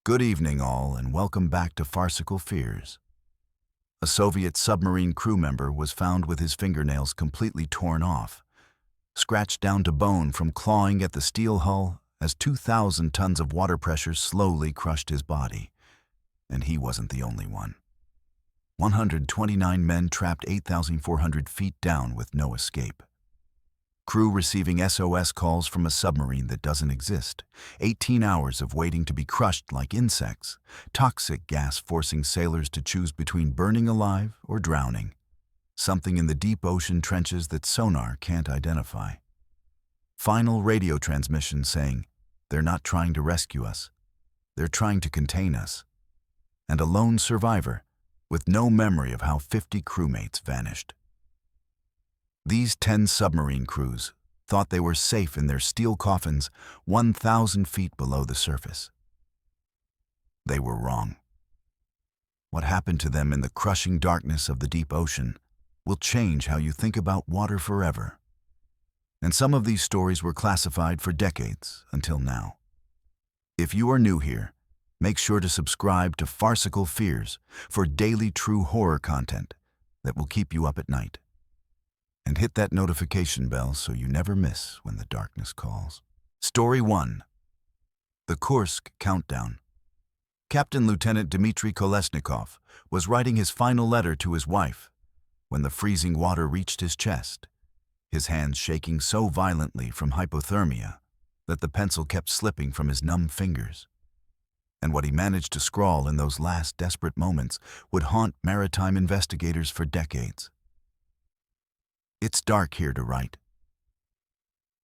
Good evening all, and welcome back to Farcical Fears. A Soviet submarine crew member was found with his fingernails completely torn off, scratched down to bone from clawing at the steel hull as 2,000 tons of water pressure slowly crushed his body. And he wasn't the only one. 129 men trapped 8,400 feet down with no escape. Crew receiving SOS calls from a submarine that doesn't exist. 18 hours of waiting to be crushed like insects. Toxic gas forcing sailors to choose between burning alive or drowning. Something in the deep ocean trenches that sonar can't identify. Final radio transmission saying, "They're not trying to rescue us. They're trying to contain us." And a lone survivor with no memory of how 50 crewmates vanished. These 10 submarine crews thought they were safe in their steel coffins 1,000 feet below the surface. They were wrong. What happened to them in the crushing darkness of the deep ocean will change how you think about water forever. And some of these stories were classified for decades until now. If you are new here, make sure to subscribe to Farcical Fears for daily true horror content that will keep you up at night. And hit that notification bell so you never miss when the darkness calls. Story 1. The Kursk Countdown. Captain Lieutenant Dmitry Kolesnikov was writing his final letter to his wife when the freezing water reached his chest, his hands shaking so violently from hypothermia that the pencil kept slipping from his numb fingers. And what he managed to scrawl in those last desperate moments would haunt maritime investigators for decades. "It's dark here to write,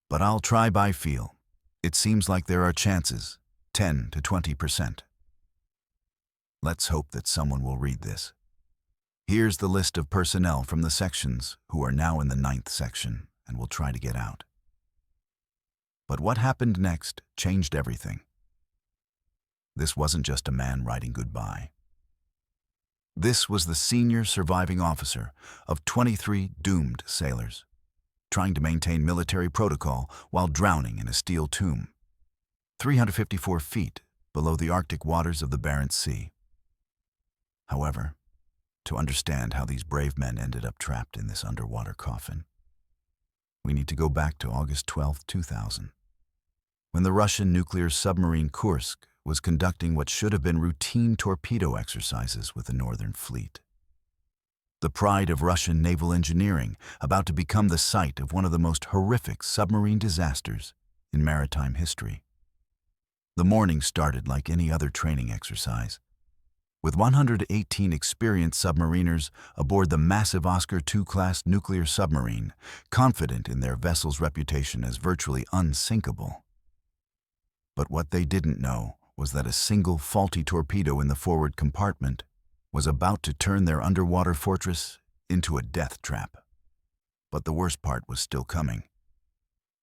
but I'll try by feel. It seems like there are chances, 10 to 20%. Let's hope that someone will read this." Here's the list of personnel from the sections who are now in the 9th section and will try to get out. But what happened next changed everything. This wasn't just a man writing goodbye. This was the senior surviving officer of 23 doomed sailors, trying to maintain military protocol while drowning in a steel tomb, 354 feet below the Arctic waters of the Barents Sea. However, to understand how these brave men ended up trapped in this underwater coffin, we need to go back to August 12, 2000, when the Russian nuclear submarine Kursk was conducting what should have been routine torpedo exercises with the Northern Fleet. The pride of Russian naval engineering, about to become the site of one of the most horrific submarine disasters in maritime history. The morning started like any other training exercise, with 118 experienced submariners aboard the massive Oscar II-class nuclear submarine, confident in their vessel's reputation as virtually unsinkable. But what they didn't know was that a single faulty torpedo in the forward compartment was about to turn their underwater fortress into a death trap. But the worst part was still coming.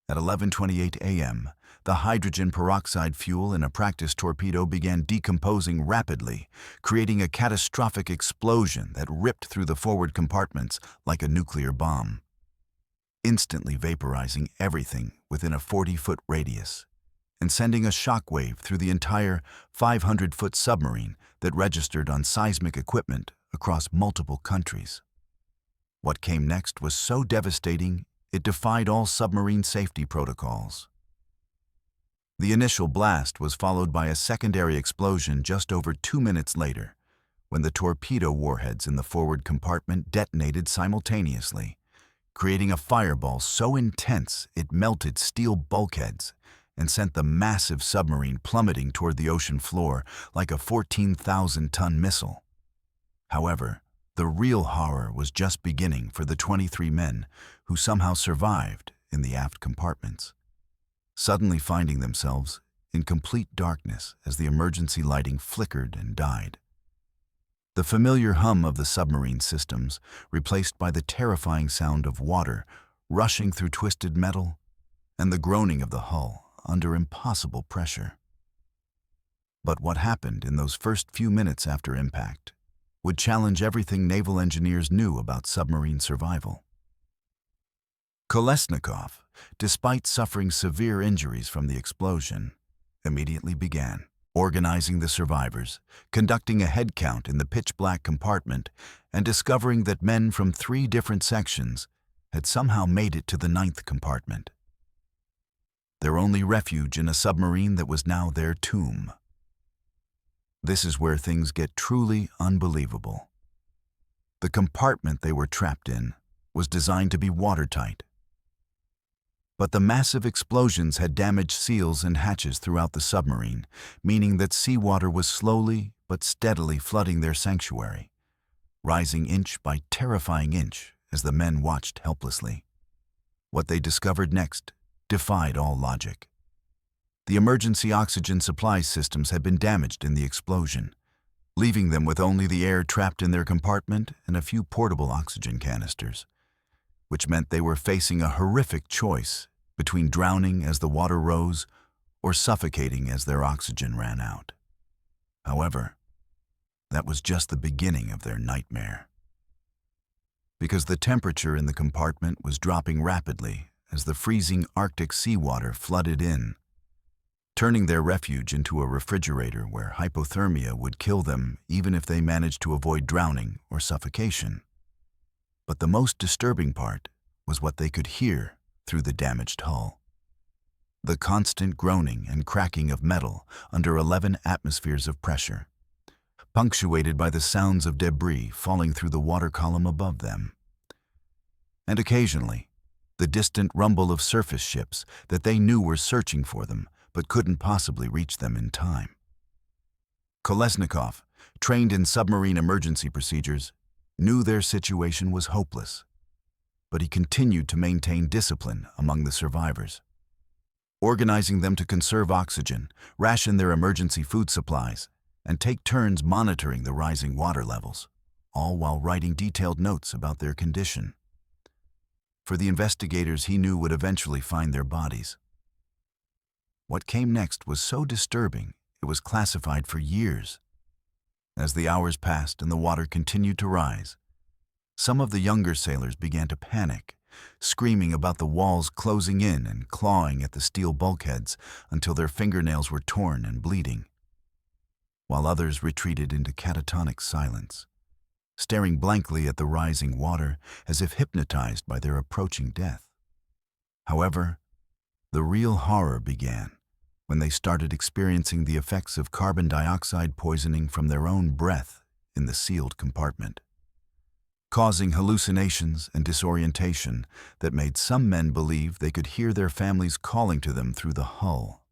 At 11:28 a.m., the hydrogen peroxide fuel in a practice torpedo began decomposing rapidly, creating a catastrophic explosion that ripped through the forward compartments like a nuclear bomb, instantly vaporizing everything within a 40-foot radius and sending a shockwave through the entire 500-foot submarine that registered on seismic equipment across multiple countries. What came next was so devastating, it defied all submarine safety protocols. The initial blast was followed by a secondary explosion just over 2 minutes later, when the torpedo warheads in the forward compartment detonated simultaneously, creating a fireball so intense it melted steel bulkheads and sent the massive submarine plummeting toward the ocean floor like a 14,000-ton missile. However, the real horror was just beginning for the 23 men who somehow survived in the aft compartments, suddenly finding themselves in complete darkness as the emergency lighting flickered and died. The familiar hum of the submarine systems replaced by the terrifying sound of water rushing through twisted metal and the groaning of the hull under impossible pressure. But what happened in those first few minutes after impact would challenge everything naval engineers knew about submarine survival. Kolesnikov, despite suffering severe injuries from the explosion, immediately began organizing the survivors, conducting a head count in the pitch-black compartment, and discovering that men from 3 different sections had somehow made it to the 9th compartment. Their only refuge in a submarine that was now their tomb. This is where things get truly unbelievable. The compartment they were trapped in was designed to be watertight. But the massive explosions had damaged seals and hatches throughout the submarine, meaning that seawater was slowly but steadily flooding their sanctuary, rising inch by terrifying inch as the men watched helplessly. What they discovered next defied all logic. The emergency oxygen supply systems had been damaged in the explosion, leaving them with only the air trapped in their compartment and a few portable oxygen canisters, which meant they were facing a horrific choice between drowning as the water rose or suffocating as their oxygen ran out. However, that was just the beginning of their nightmare. Because the temperature in the compartment was dropping rapidly as the freezing Arctic seawater flooded in, turning their refuge into a refrigerator where hypothermia would kill them even if they managed to avoid drowning or suffocation. But the most disturbing part was what they could hear through the damaged hull. The constant groaning and cracking of metal under 11 atmospheres of pressure, punctuated by the sounds of debris falling through the water column above them. And occasionally, the distant rumble of surface ships that they knew were searching for them but couldn't possibly reach them in time. Kolesnikov, trained in submarine emergency procedures, knew their situation was hopeless, but he continued to maintain discipline among the survivors, organizing them to conserve oxygen, ration their emergency food supplies, and take turns monitoring the rising water levels, all while writing detailed notes about their condition. For the investigators he knew would eventually find their bodies. What came next was so disturbing it was classified for years. As the hours passed and the water continued to rise, some of the younger sailors began to panic, screaming about the walls closing in and clawing at the steel bulkheads until their fingernails were torn and bleeding, while others retreated into catatonic silence, staring blankly at the rising water as if hypnotized by their approaching death. However, the real horror began when they started experiencing the effects of carbon dioxide poisoning from their own breath in the sealed compartment, causing hallucinations and disorientation that made some men believe they could hear their families calling to them through the hull,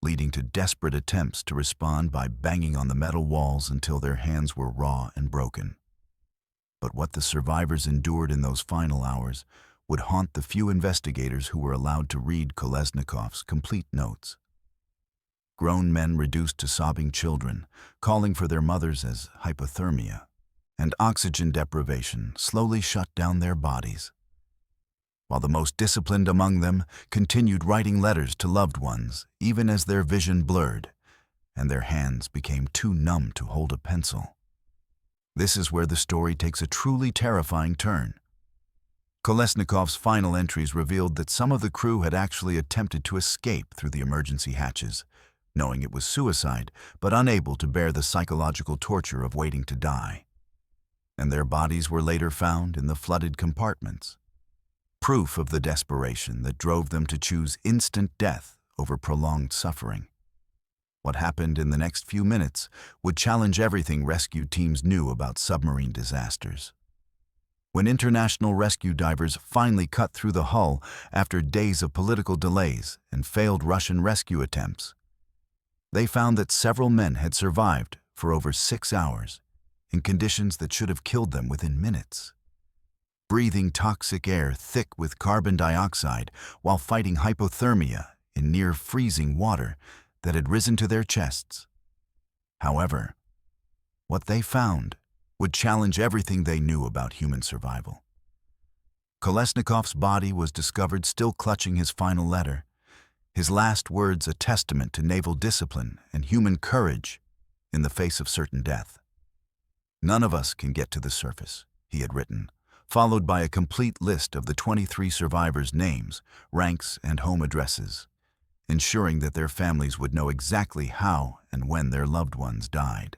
leading to desperate attempts to respond by banging on the metal walls until their hands were raw and broken. But what the survivors endured in those final hours would haunt the few investigators who were allowed to read Kolesnikov's complete notes. Grown men reduced to sobbing children, calling for their mothers as hypothermia, and oxygen deprivation slowly shut down their bodies, while the most disciplined among them continued writing letters to loved ones even as their vision blurred and their hands became too numb to hold a pencil. This is where the story takes a truly terrifying turn. Kolesnikov's final entries revealed that some of the crew had actually attempted to escape through the emergency hatches, knowing it was suicide, but unable to bear the psychological torture of waiting to die. And their bodies were later found in the flooded compartments, proof of the desperation that drove them to choose instant death over prolonged suffering. What happened in the next few minutes would challenge everything rescue teams knew about submarine disasters. When international rescue divers finally cut through the hull after days of political delays and failed Russian rescue attempts, they found that several men had survived for over 6 hours in conditions that should have killed them within minutes, breathing toxic air thick with carbon dioxide while fighting hypothermia in near-freezing water that had risen to their chests. However, what they found would challenge everything they knew about human survival. Kolesnikov's body was discovered still clutching his final letter, his last words a testament to naval discipline and human courage in the face of certain death. "None of us can get to the surface," he had written, followed by a complete list of the 23 survivors' names, ranks, and home addresses, ensuring that their families would know exactly how and when their loved ones died.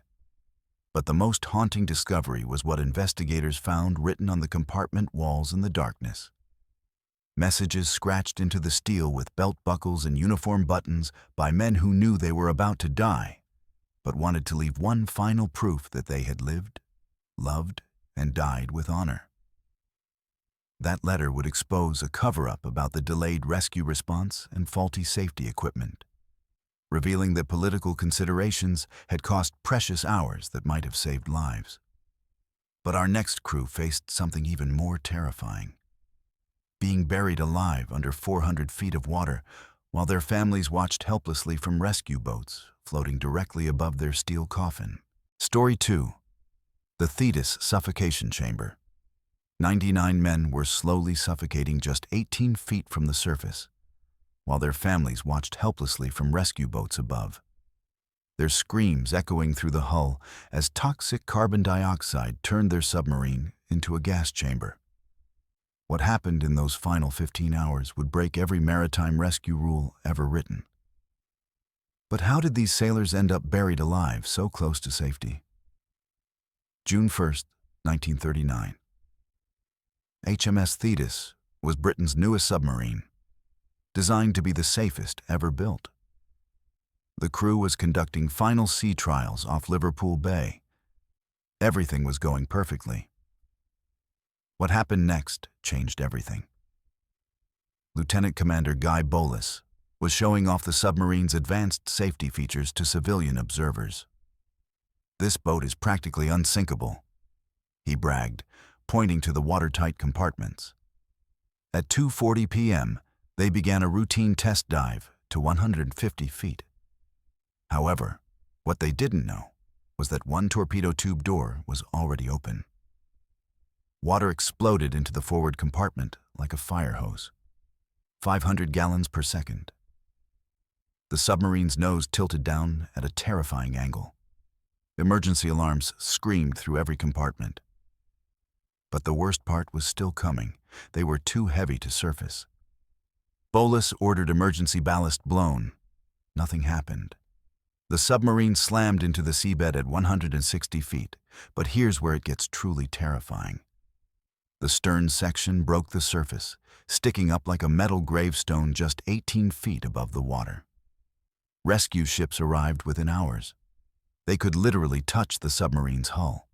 But the most haunting discovery was what investigators found written on the compartment walls in the darkness. Messages scratched into the steel with belt buckles and uniform buttons by men who knew they were about to die, but wanted to leave one final proof that they had lived, loved, and died with honor. That letter would expose a cover-up about the delayed rescue response and faulty safety equipment, revealing that political considerations had cost precious hours that might have saved lives. But our next crew faced something even more terrifying: being buried alive under 400 feet of water while their families watched helplessly from rescue boats floating directly above their steel coffin. Story 2. The Thetis Suffocation Chamber. 99 men were slowly suffocating just 18 feet from the surface, while their families watched helplessly from rescue boats above, their screams echoing through the hull as toxic carbon dioxide turned their submarine into a gas chamber. What happened in those final 15 hours would break every maritime rescue rule ever written. But how did these sailors end up buried alive so close to safety? June 1st, 1939. HMS Thetis was Britain's newest submarine, designed to be the safest ever built. The crew was conducting final sea trials off Liverpool Bay. Everything was going perfectly. What happened next changed everything. Lieutenant Commander Guy Bolus was showing off the submarine's advanced safety features to civilian observers. "This boat is practically unsinkable," he bragged, pointing to the watertight compartments. At 2:40 p.m., they began a routine test dive to 150 feet. However, what they didn't know was that one torpedo tube door was already open. Water exploded into the forward compartment like a fire hose, 500 gallons per second. The submarine's nose tilted down at a terrifying angle. Emergency alarms screamed through every compartment. But the worst part was still coming. They were too heavy to surface. Bolus ordered emergency ballast blown. Nothing happened. The submarine slammed into the seabed at 160 feet, but here's where it gets truly terrifying. The stern section broke the surface, sticking up like a metal gravestone just 18 feet above the water. Rescue ships arrived within hours. They could literally touch the submarine's hull.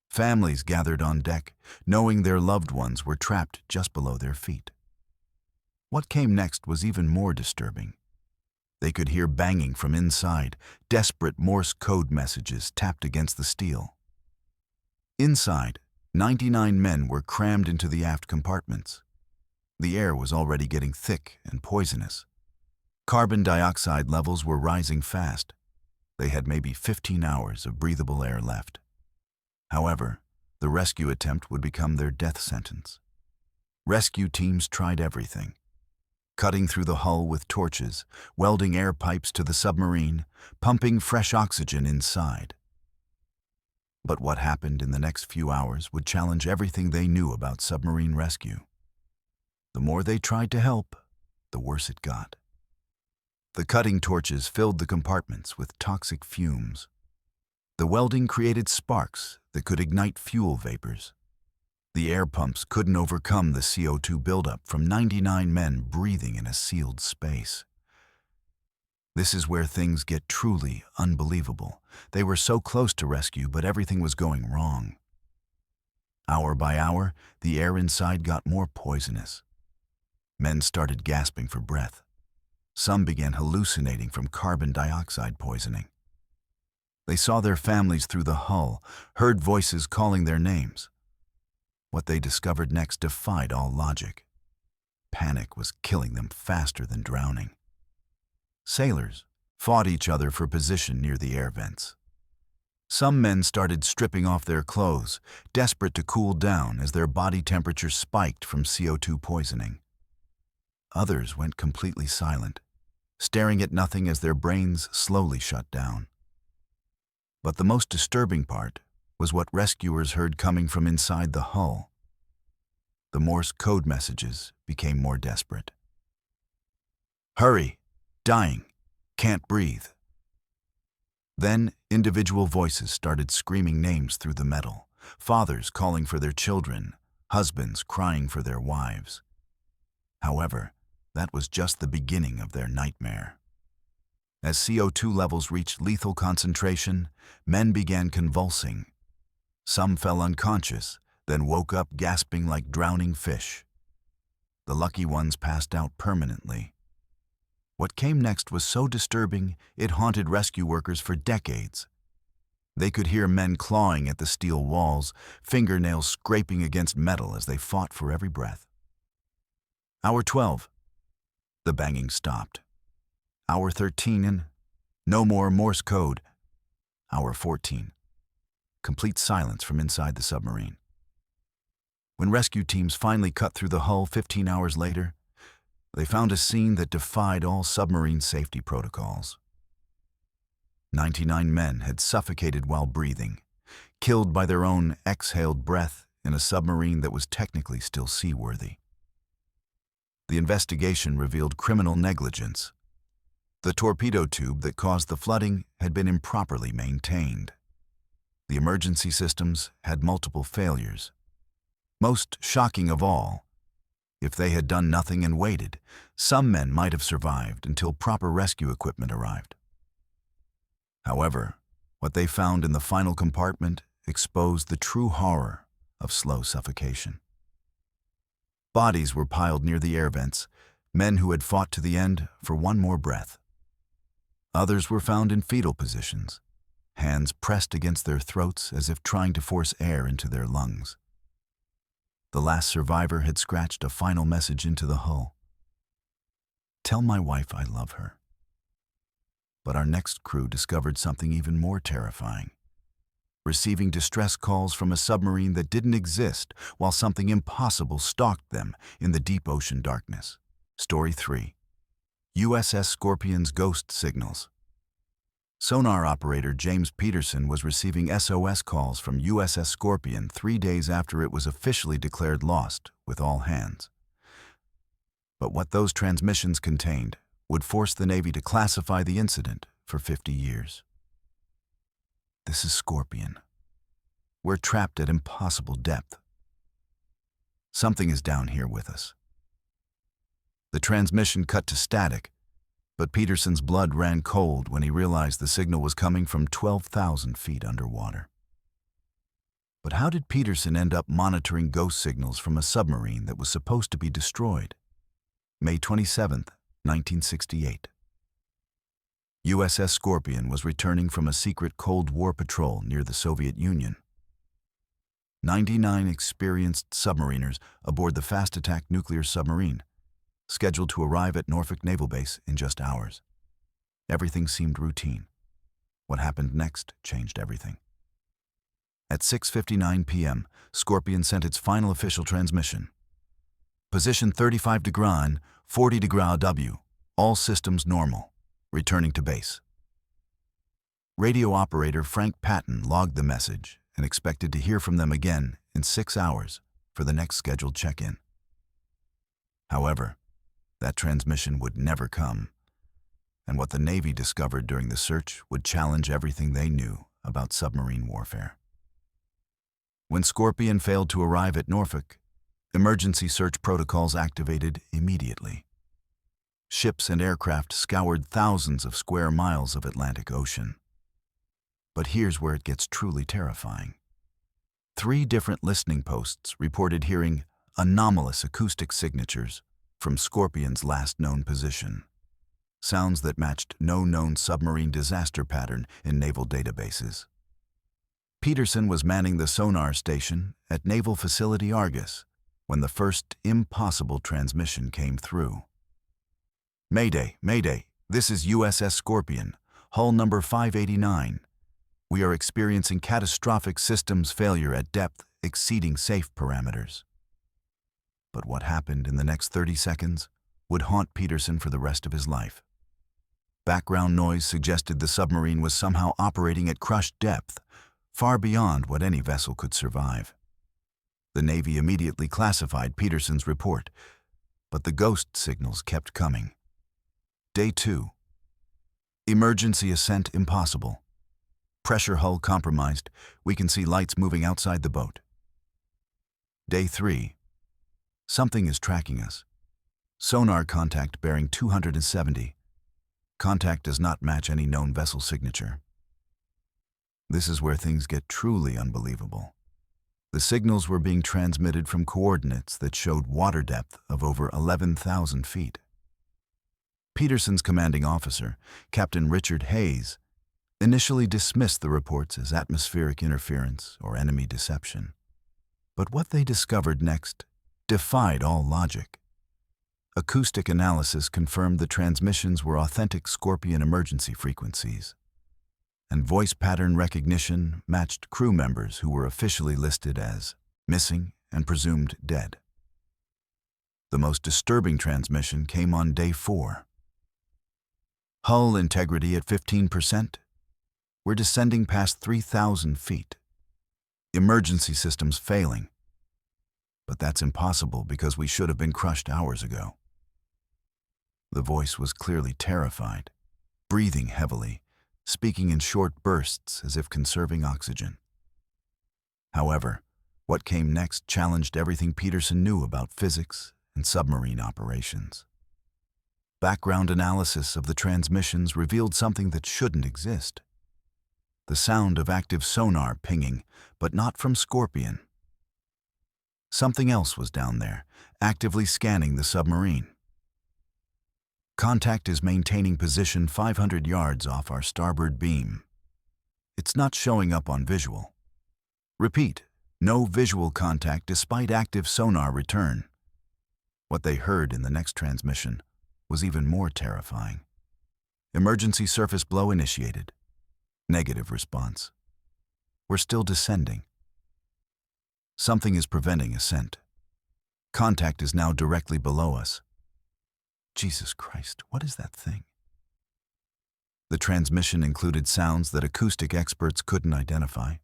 Families gathered on deck, knowing their loved ones were trapped just below their feet. What came next was even more disturbing. They could hear banging from inside, desperate Morse code messages tapped against the steel. Inside, 99 men were crammed into the aft compartments. The air was already getting thick and poisonous. Carbon dioxide levels were rising fast. They had maybe 15 hours of breathable air left. However, the rescue attempt would become their death sentence. Rescue teams tried everything: cutting through the hull with torches, welding air pipes to the submarine, pumping fresh oxygen inside. But what happened in the next few hours would challenge everything they knew about submarine rescue. The more they tried to help, the worse it got. The cutting torches filled the compartments with toxic fumes. The welding created sparks that could ignite fuel vapors. The air pumps couldn't overcome the CO2 buildup from 99 men breathing in a sealed space. This is where things get truly unbelievable. They were so close to rescue, but everything was going wrong. Hour by hour, the air inside got more poisonous. Men started gasping for breath. Some began hallucinating from carbon dioxide poisoning. They saw their families through the hull, heard voices calling their names. What they discovered next defied all logic. Panic was killing them faster than drowning. Sailors fought each other for position near the air vents. Some men started stripping off their clothes, desperate to cool down as their body temperature spiked from CO2 poisoning. Others went completely silent, staring at nothing as their brains slowly shut down. But the most disturbing part was what rescuers heard coming from inside the hull. The Morse code messages became more desperate. "Hurry! Dying. Can't breathe. Then, individual voices started screaming names through the metal. Fathers calling for their children, husbands crying for their wives. However, that was just the beginning of their nightmare. As CO2 levels reached lethal concentration, men began convulsing. Some fell unconscious, then woke up gasping like drowning fish. The lucky ones passed out permanently. What came next was so disturbing, it haunted rescue workers for decades. They could hear men clawing at the steel walls, fingernails scraping against metal as they fought for every breath. Hour 12. The banging stopped. Hour 13 and no more Morse code. Hour 14. Complete silence from inside the submarine. When rescue teams finally cut through the hull 15 hours later, they found a scene that defied all submarine safety protocols. 99 men had suffocated while breathing, killed by their own exhaled breath in a submarine that was technically still seaworthy. The investigation revealed criminal negligence. The torpedo tube that caused the flooding had been improperly maintained. The emergency systems had multiple failures. Most shocking of all, if they had done nothing and waited, some men might have survived until proper rescue equipment arrived. However, what they found in the final compartment exposed the true horror of slow suffocation. Bodies were piled near the air vents, men who had fought to the end for one more breath. Others were found in fetal positions, hands pressed against their throats as if trying to force air into their lungs. The last survivor had scratched a final message into the hull. "Tell my wife I love her." But our next crew discovered something even more terrifying. Receiving distress calls from a submarine that didn't exist while something impossible stalked them in the deep ocean darkness. Story 3. USS Scorpion's ghost signals. Sonar operator James Peterson was receiving SOS calls from USS Scorpion 3 days after it was officially declared lost with all hands. But what those transmissions contained would force the Navy to classify the incident for 50 years. This is Scorpion. We're trapped at impossible depth. Something is down here with us. The transmission cut to static, but Peterson's blood ran cold when he realized the signal was coming from 12,000 feet underwater. But how did Peterson end up monitoring ghost signals from a submarine that was supposed to be destroyed? May 27, 1968. USS Scorpion was returning from a secret Cold War patrol near the Soviet Union. 99 experienced submariners aboard the fast-attack nuclear submarine, scheduled to arrive at Norfolk Naval Base in just hours. Everything seemed routine. What happened next changed everything. At 6:59 p.m., Scorpion sent its final official transmission. Position 35 degrees, 40 degrees W. All systems normal. Returning to base. Radio operator Frank Patton logged the message and expected to hear from them again in 6 hours for the next scheduled check-in. However, that transmission would never come, and what the Navy discovered during the search would challenge everything they knew about submarine warfare. When Scorpion failed to arrive at Norfolk, emergency search protocols activated immediately. Ships and aircraft scoured thousands of square miles of Atlantic Ocean. But here's where it gets truly terrifying. 3 different listening posts reported hearing anomalous acoustic signatures from Scorpion's last known position, sounds that matched no known submarine disaster pattern in naval databases. Peterson was manning the sonar station at Naval Facility Argus when the first impossible transmission came through. "Mayday, Mayday, this is USS Scorpion, hull number 589. We are experiencing catastrophic systems failure at depth exceeding safe parameters." But what happened in the next 30 seconds would haunt Peterson for the rest of his life. Background noise suggested the submarine was somehow operating at crushed depth, far beyond what any vessel could survive. The Navy immediately classified Peterson's report, but the ghost signals kept coming. Day 2. Emergency ascent impossible. Pressure hull compromised. We can see lights moving outside the boat. Day 3. Something is tracking us. Sonar contact bearing 270. Contact does not match any known vessel signature. This is where things get truly unbelievable. The signals were being transmitted from coordinates that showed water depth of over 11,000 feet. Peterson's commanding officer, Captain Richard Hayes, initially dismissed the reports as atmospheric interference or enemy deception. But what they discovered next defied all logic. Acoustic analysis confirmed the transmissions were authentic Scorpion emergency frequencies, and voice pattern recognition matched crew members who were officially listed as missing and presumed dead. The most disturbing transmission came on day 4. Hull integrity at 15%. We're descending past 3,000 feet. Emergency systems failing. But that's impossible because we should have been crushed hours ago. The voice was clearly terrified, breathing heavily, speaking in short bursts as if conserving oxygen. However, what came next challenged everything Peterson knew about physics and submarine operations. Background analysis of the transmissions revealed something that shouldn't exist. The sound of active sonar pinging, but not from Scorpion. Something else was down there, actively scanning the submarine. Contact is maintaining position 500 yards off our starboard beam. It's not showing up on visual. Repeat, no visual contact despite active sonar return. What they heard in the next transmission was even more terrifying. Emergency surface blow initiated. Negative response. We're still descending. Something is preventing ascent. Contact is now directly below us. Jesus Christ, what is that thing? The transmission included sounds that acoustic experts couldn't identify.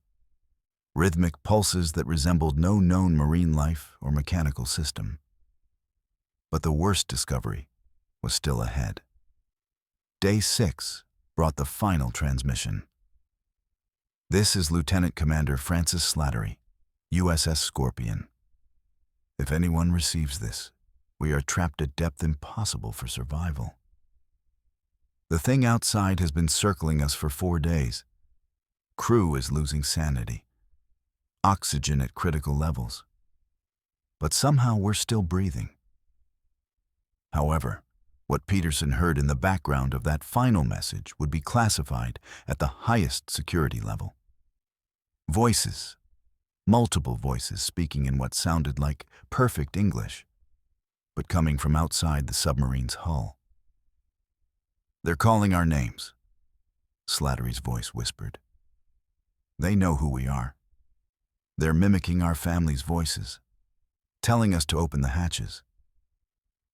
Rhythmic pulses that resembled no known marine life or mechanical system. But the worst discovery was still ahead. Day 6 brought the final transmission. This is Lieutenant Commander Francis Slattery, USS Scorpion. If anyone receives this, we are trapped at depth impossible for survival. The thing outside has been circling us for 4 days. Crew is losing sanity. Oxygen at critical levels. But somehow we're still breathing. However, what Peterson heard in the background of that final message would be classified at the highest security level. Voices, multiple voices speaking in what sounded like perfect English, but coming from outside the submarine's hull. They're calling our names, Slattery's voice whispered. They know who we are. They're mimicking our families' voices, telling us to open the hatches.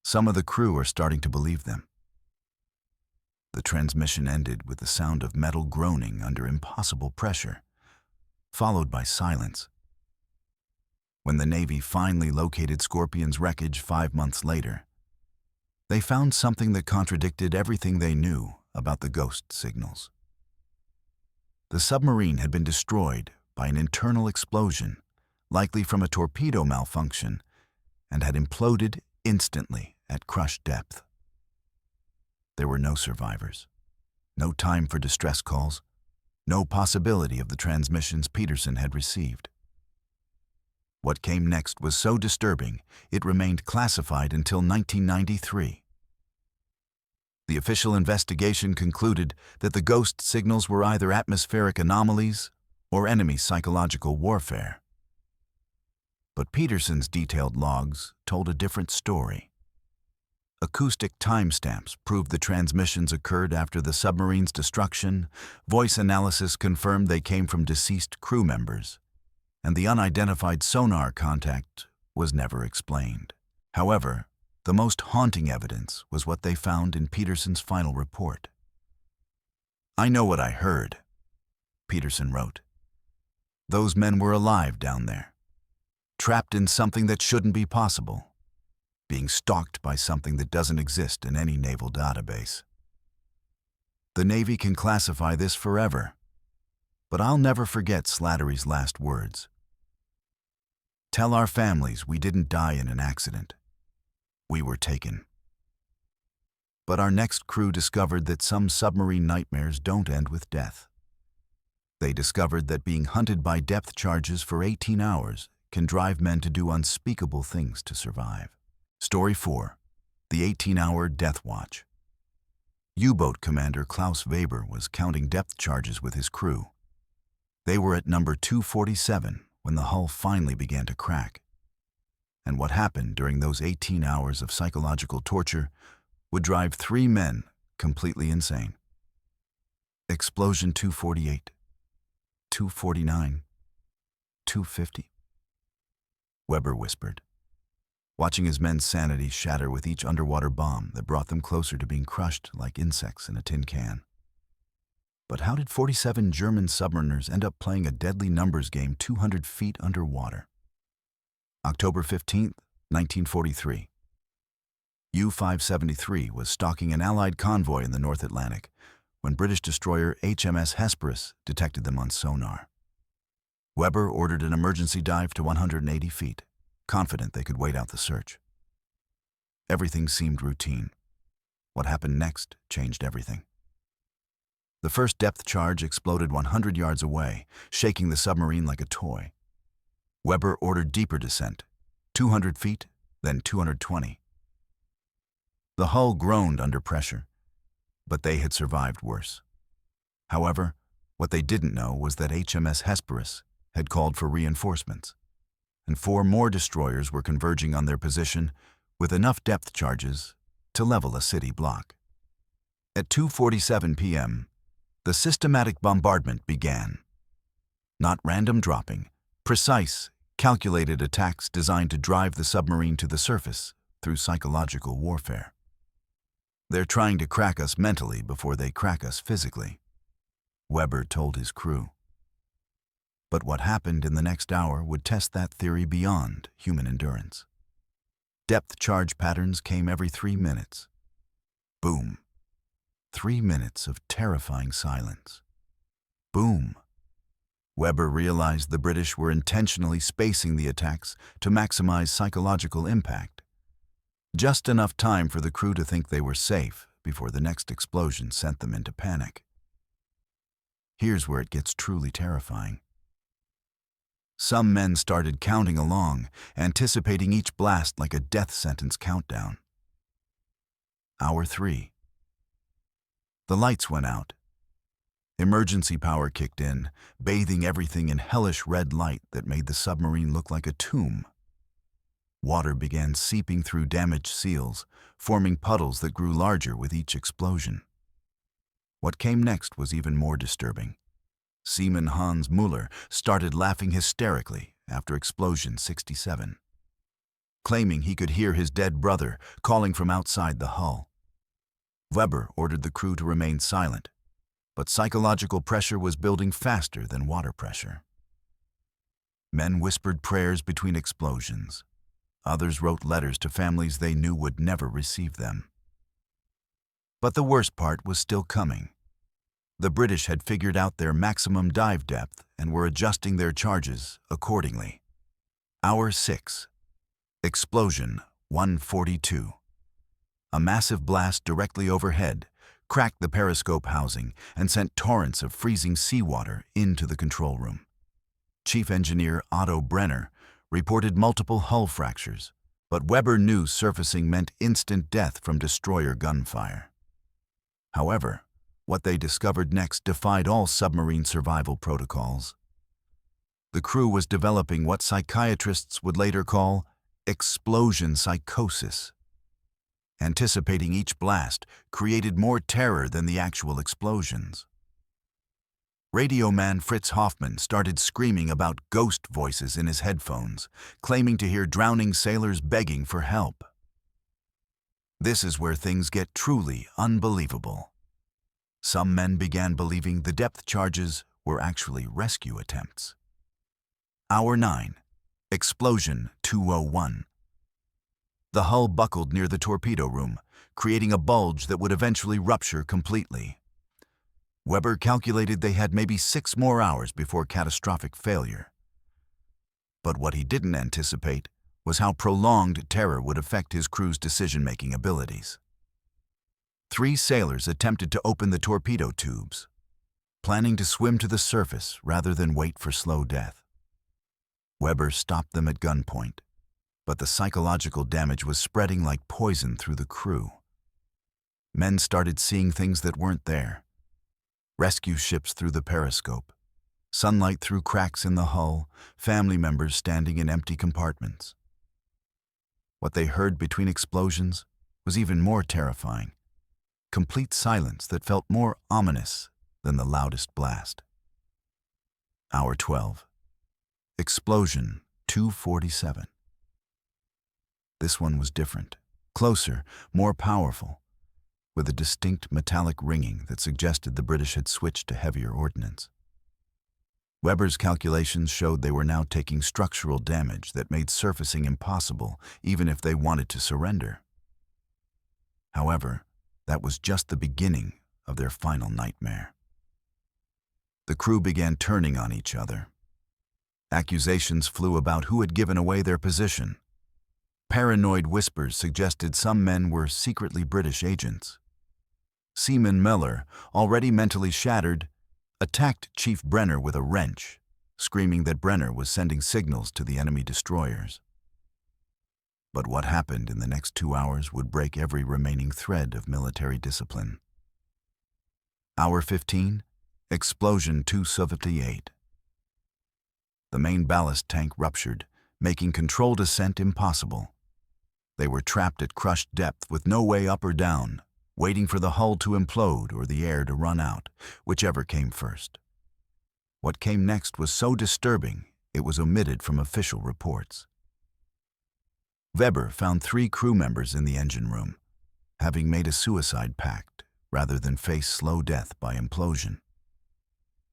Some of the crew are starting to believe them. The transmission ended with the sound of metal groaning under impossible pressure, followed by silence. When the Navy finally located Scorpion's wreckage 5 months later, they found something that contradicted everything they knew about the ghost signals. The submarine had been destroyed by an internal explosion, likely from a torpedo malfunction, and had imploded instantly at crushed depth. There were no survivors, no time for distress calls, no possibility of the transmissions Peterson had received. What came next was so disturbing, it remained classified until 1993. The official investigation concluded that the ghost signals were either atmospheric anomalies or enemy psychological warfare. But Peterson's detailed logs told a different story. Acoustic timestamps proved the transmissions occurred after the submarine's destruction, voice analysis confirmed they came from deceased crew members, and the unidentified sonar contact was never explained. However, the most haunting evidence was what they found in Peterson's final report. "I know what I heard," Peterson wrote. "Those men were alive down there, trapped in something that shouldn't be possible. being stalked by something that doesn't exist in any naval database. The Navy can classify this forever, but I'll never forget Slattery's last words. "Tell our families we didn't die in an accident. We were taken." But our next crew discovered that some submarine nightmares don't end with death. They discovered that being hunted by depth charges for 18 hours can drive men to do unspeakable things to survive. Story 4. The 18-hour Death Watch. U-boat commander Klaus Weber was counting depth charges with his crew. They were at number 247 when the hull finally began to crack. And what happened during those 18 hours of psychological torture would drive 3 men completely insane. Explosion 248, 249, 250. Weber whispered, watching his men's sanity shatter with each underwater bomb that brought them closer to being crushed like insects in a tin can. But how did 47 German submariners end up playing a deadly numbers game 200 feet underwater? October 15, 1943. U-573 was stalking an Allied convoy in the North Atlantic when British destroyer HMS Hesperus detected them on sonar. Weber ordered an emergency dive to 180 feet, confident they could wait out the search. Everything seemed routine. What happened next changed everything. The first depth charge exploded 100 yards away, shaking the submarine like a toy. Weber ordered deeper descent, 200 feet, then 220. The hull groaned under pressure, but they had survived worse. However, what they didn't know was that HMS Hesperus had called for reinforcements, and 4 more destroyers were converging on their position with enough depth charges to level a city block. At 2:47 p.m., the systematic bombardment began. Not random dropping, precise, calculated attacks designed to drive the submarine to the surface through psychological warfare. "They're trying to crack us mentally before they crack us physically," Weber told his crew. But what happened in the next hour would test that theory beyond human endurance. Depth charge patterns came every 3 minutes. Boom. 3 minutes of terrifying silence. Boom. Weber realized the British were intentionally spacing the attacks to maximize psychological impact. Just enough time for the crew to think they were safe before the next explosion sent them into panic. Here's where it gets truly terrifying. Some men started counting along, anticipating each blast like a death sentence countdown. Hour 3. The lights went out. Emergency power kicked in, bathing everything in hellish red light that made the submarine look like a tomb. Water began seeping through damaged seals, forming puddles that grew larger with each explosion. What came next was even more disturbing. Seaman Hans Müller started laughing hysterically after explosion 67, claiming he could hear his dead brother calling from outside the hull. Weber ordered the crew to remain silent, but psychological pressure was building faster than water pressure. Men whispered prayers between explosions. Others wrote letters to families they knew would never receive them. But the worst part was still coming. The British had figured out their maximum dive depth and were adjusting their charges accordingly. Hour 6. Explosion 142. A massive blast directly overhead cracked the periscope housing and sent torrents of freezing seawater into the control room. Chief Engineer Otto Brenner reported multiple hull fractures, but Weber knew surfacing meant instant death from destroyer gunfire. However, what they discovered next defied all submarine survival protocols. The crew was developing what psychiatrists would later call explosion psychosis. Anticipating each blast created more terror than the actual explosions. Radio man Fritz Hoffmann started screaming about ghost voices in his headphones, claiming to hear drowning sailors begging for help. This is where things get truly unbelievable. Some men began believing the depth charges were actually rescue attempts. Hour 9. Explosion 201. The hull buckled near the torpedo room, creating a bulge that would eventually rupture completely. Weber calculated they had maybe 6 more hours before catastrophic failure. But what he didn't anticipate was how prolonged terror would affect his crew's decision-making abilities. 3 sailors attempted to open the torpedo tubes, planning to swim to the surface rather than wait for slow death. Weber stopped them at gunpoint, but the psychological damage was spreading like poison through the crew. Men started seeing things that weren't there. Rescue ships through the periscope, sunlight through cracks in the hull, family members standing in empty compartments. What they heard between explosions was even more terrifying. Complete silence that felt more ominous than the loudest blast. Hour 12. Explosion 247. This one was different, closer, more powerful, with a distinct metallic ringing that suggested the British had switched to heavier ordnance. Weber's calculations showed they were now taking structural damage that made surfacing impossible even if they wanted to surrender. However, that was just the beginning of their final nightmare. The crew began turning on each other. Accusations flew about who had given away their position. Paranoid whispers suggested some men were secretly British agents. Seaman Miller, already mentally shattered, attacked Chief Brenner with a wrench, screaming that Brenner was sending signals to the enemy destroyers. But what happened in the next 2 hours would break every remaining thread of military discipline. Hour 15, explosion 278. The main ballast tank ruptured, making controlled ascent impossible. They were trapped at crushed depth with no way up or down, waiting for the hull to implode or the air to run out, whichever came first. What came next was so disturbing, it was omitted from official reports. Weber found 3 crew members in the engine room, having made a suicide pact rather than face slow death by implosion.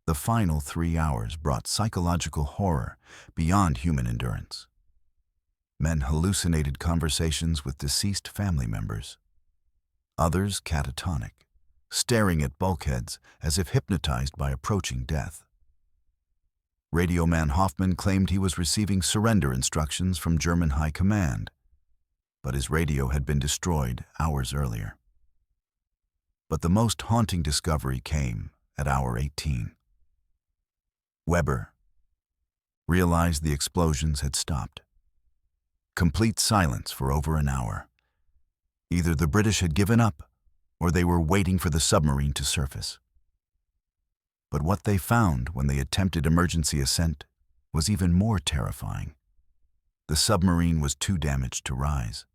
The final 3 hours brought psychological horror beyond human endurance. Men hallucinated conversations with deceased family members. Others catatonic, staring at bulkheads as if hypnotized by approaching death. Radioman Hoffman claimed he was receiving surrender instructions from German High Command, but his radio had been destroyed hours earlier. But the most haunting discovery came at hour 18. Weber realized the explosions had stopped. Complete silence for over an hour. Either the British had given up, or they were waiting for the submarine to surface. But what they found when they attempted emergency ascent was even more terrifying. The submarine was too damaged to rise.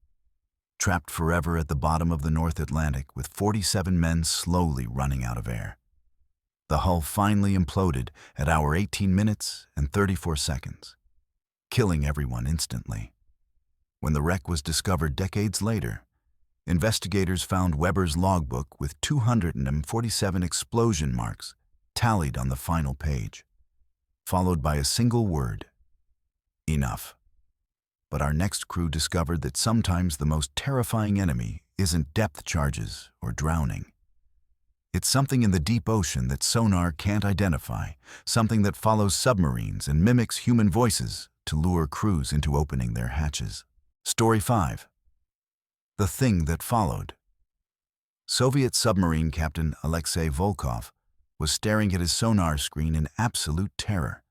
Trapped forever at the bottom of the North Atlantic with 47 men slowly running out of air. The hull finally imploded at hour 18 minutes and 34 seconds, killing everyone instantly. When the wreck was discovered decades later, investigators found Weber's logbook with 247 explosion marks tallied on the final page, followed by a single word: enough. But our next crew discovered that sometimes the most terrifying enemy isn't depth charges or drowning. It's something in the deep ocean that sonar can't identify, something that follows submarines and mimics human voices to lure crews into opening their hatches. Story 5. The Thing That Followed. Soviet submarine captain Alexei Volkov was staring at his sonar screen in absolute terror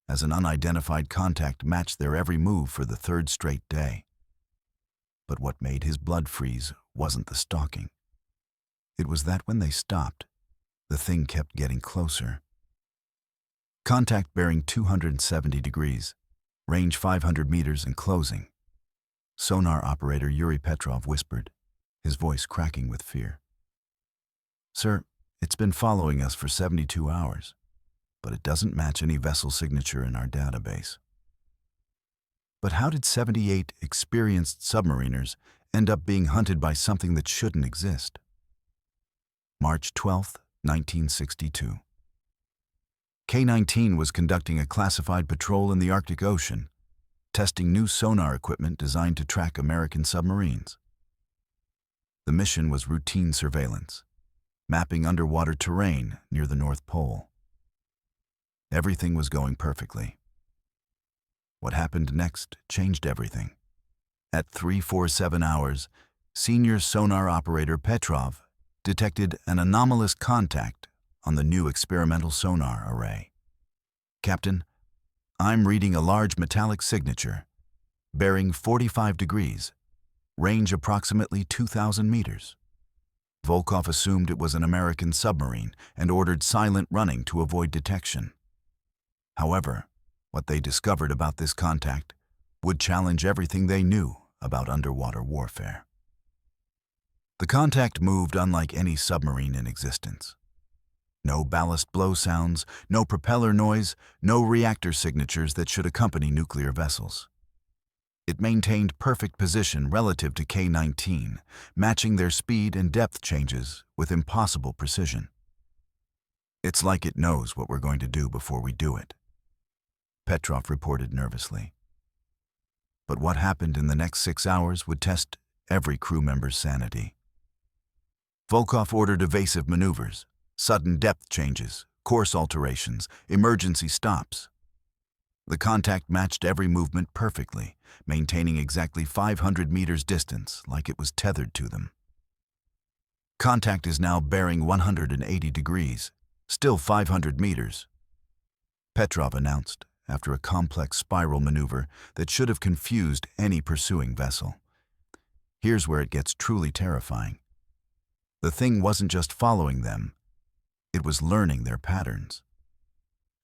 as an unidentified contact matched their every move for the 3rd straight day. But what made his blood freeze wasn't the stalking. It was that when they stopped, the thing kept getting closer. Contact bearing 270 degrees, range 500 meters and closing. Sonar operator Yuri Petrov whispered, his voice cracking with fear. "Sir, it's been following us for 72 hours, but it doesn't match any vessel signature in our database." But how did 78 experienced submariners end up being hunted by something that shouldn't exist? March 12, 1962. K-19 was conducting a classified patrol in the Arctic Ocean testing new sonar equipment designed to track American submarines. The mission was routine surveillance, mapping underwater terrain near the North Pole. Everything was going perfectly. What happened next changed everything. At 3:47 hours, senior sonar operator Petrov detected an anomalous contact on the new experimental sonar array. "Captain, I'm reading a large metallic signature, bearing 45 degrees, range approximately 2,000 meters. Volkov assumed it was an American submarine and ordered silent running to avoid detection. However, what they discovered about this contact would challenge everything they knew about underwater warfare. The contact moved unlike any submarine in existence. No ballast blow sounds, no propeller noise, no reactor signatures that should accompany nuclear vessels. It maintained perfect position relative to K-19, matching their speed and depth changes with impossible precision. It's like it knows what we're going to do before we do it," Petrov reported nervously. But what happened in the next 6 hours would test every crew member's sanity. Volkov ordered evasive maneuvers, sudden depth changes, course alterations, emergency stops. The contact matched every movement perfectly, maintaining exactly 500 meters distance like it was tethered to them. "Contact is now bearing 180 degrees, still 500 meters," Petrov announced after a complex spiral maneuver that should have confused any pursuing vessel. Here's where it gets truly terrifying. The thing wasn't just following them, it was learning their patterns.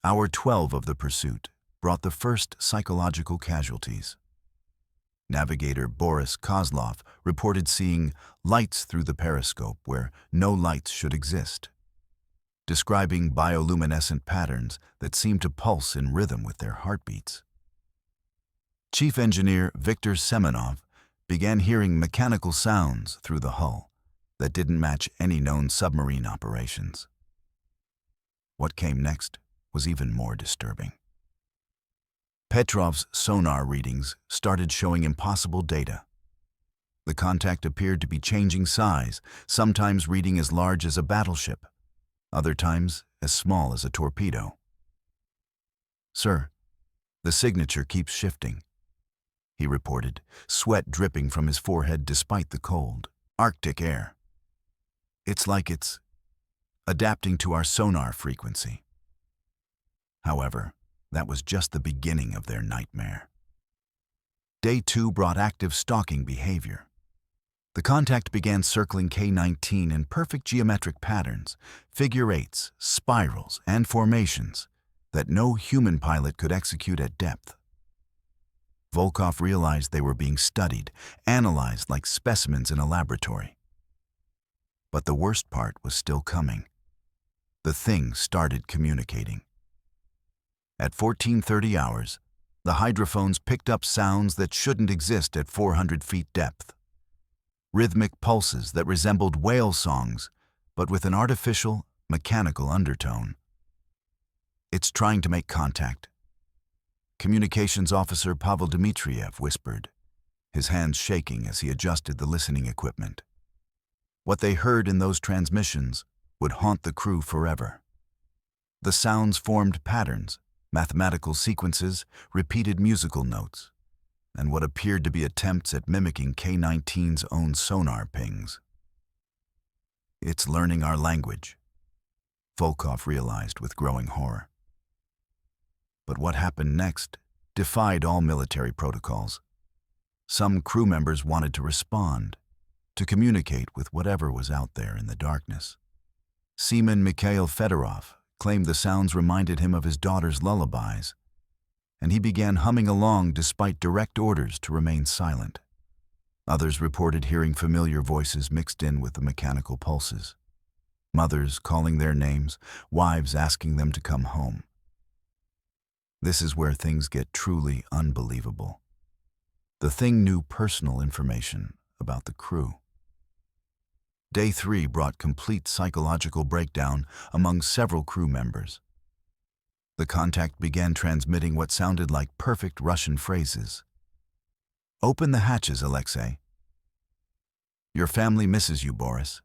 Hour 12 of the pursuit brought the first psychological casualties. Navigator Boris Kozlov reported seeing lights through the periscope where no lights should exist, describing bioluminescent patterns that seemed to pulse in rhythm with their heartbeats. Chief Engineer Viktor Semenov began hearing mechanical sounds through the hull that didn't match any known submarine operations. What came next was even more disturbing. Petrov's sonar readings started showing impossible data. The contact appeared to be changing size, sometimes reading as large as a battleship, other times as small as a torpedo. "Sir, the signature keeps shifting," he reported, sweat dripping from his forehead despite the cold, Arctic air. "It's like it's adapting to our sonar frequency." However, that was just the beginning of their nightmare. Day 2 brought active stalking behavior. The contact began circling K-19 in perfect geometric patterns, figure eights, spirals, and formations that no human pilot could execute at depth. Volkov realized they were being studied, analyzed like specimens in a laboratory. But the worst part was still coming. The thing started communicating. At 14:30 hours, the hydrophones picked up sounds that shouldn't exist at 400 feet depth. Rhythmic pulses that resembled whale songs, but with an artificial, mechanical undertone. "It's trying to make contact," Communications Officer Pavel Dmitriev whispered, his hands shaking as he adjusted the listening equipment. What they heard in those transmissions would haunt the crew forever. The sounds formed patterns, mathematical sequences, repeated musical notes, and what appeared to be attempts at mimicking K-19's own sonar pings. "It's learning our language," Volkov realized with growing horror. But what happened next defied all military protocols. Some crew members wanted to respond, to communicate with whatever was out there in the darkness. Seaman Mikhail Fedorov claimed the sounds reminded him of his daughter's lullabies, and he began humming along despite direct orders to remain silent. Others reported hearing familiar voices mixed in with the mechanical pulses. Mothers calling their names, wives asking them to come home. This is where things get truly unbelievable. The thing knew personal information about the crew. Day 3 brought complete psychological breakdown among several crew members. The contact began transmitting what sounded like perfect Russian phrases. "Open the hatches, Alexei. Your family misses you, Boris.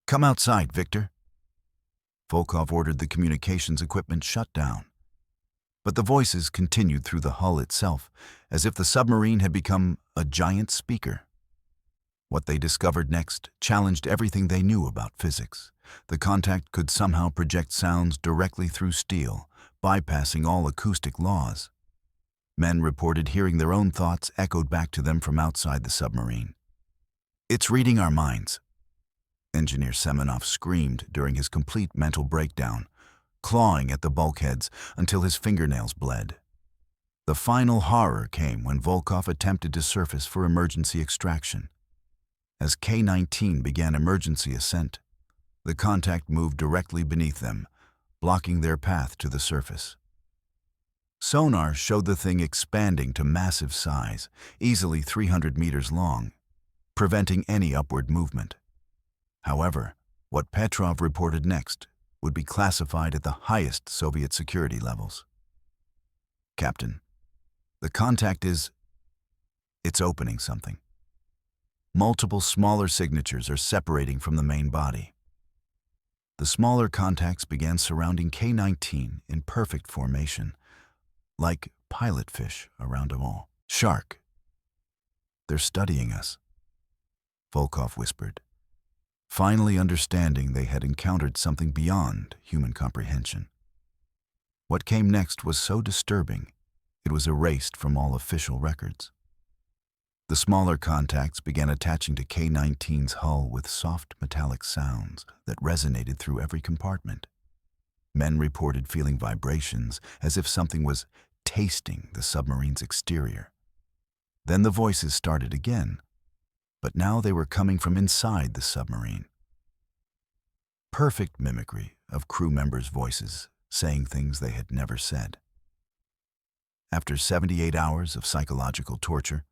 Come outside, Victor." Volkov ordered the communications equipment shut down. But the voices continued through the hull itself, as if the submarine had become a giant speaker. What they discovered next challenged everything they knew about physics. The contact could somehow project sounds directly through steel, bypassing all acoustic laws. Men reported hearing their own thoughts echoed back to them from outside the submarine. "It's reading our minds," Engineer Semenov screamed during his complete mental breakdown, clawing at the bulkheads until his fingernails bled. The final horror came when Volkov attempted to surface for emergency extraction. As K-19 began emergency ascent, the contact moved directly beneath them, blocking their path to the surface. Sonar showed the thing expanding to massive size, easily 300 meters long, preventing any upward movement. However, what Petrov reported next would be classified at the highest Soviet security levels. "Captain, the contact it's opening something. Multiple smaller signatures are separating from the main body." The smaller contacts began surrounding K-19 in perfect formation, like pilotfish around a mole. "Shark. They're studying us," Volkov whispered, finally understanding they had encountered something beyond human comprehension. What came next was so disturbing, it was erased from all official records. The smaller contacts began attaching to K-19's hull with soft metallic sounds that resonated through every compartment. Men reported feeling vibrations as if something was tasting the submarine's exterior. Then the voices started again, but now they were coming from inside the submarine. Perfect mimicry of crew members' voices, saying things they had never said. After 78 hours of psychological torture,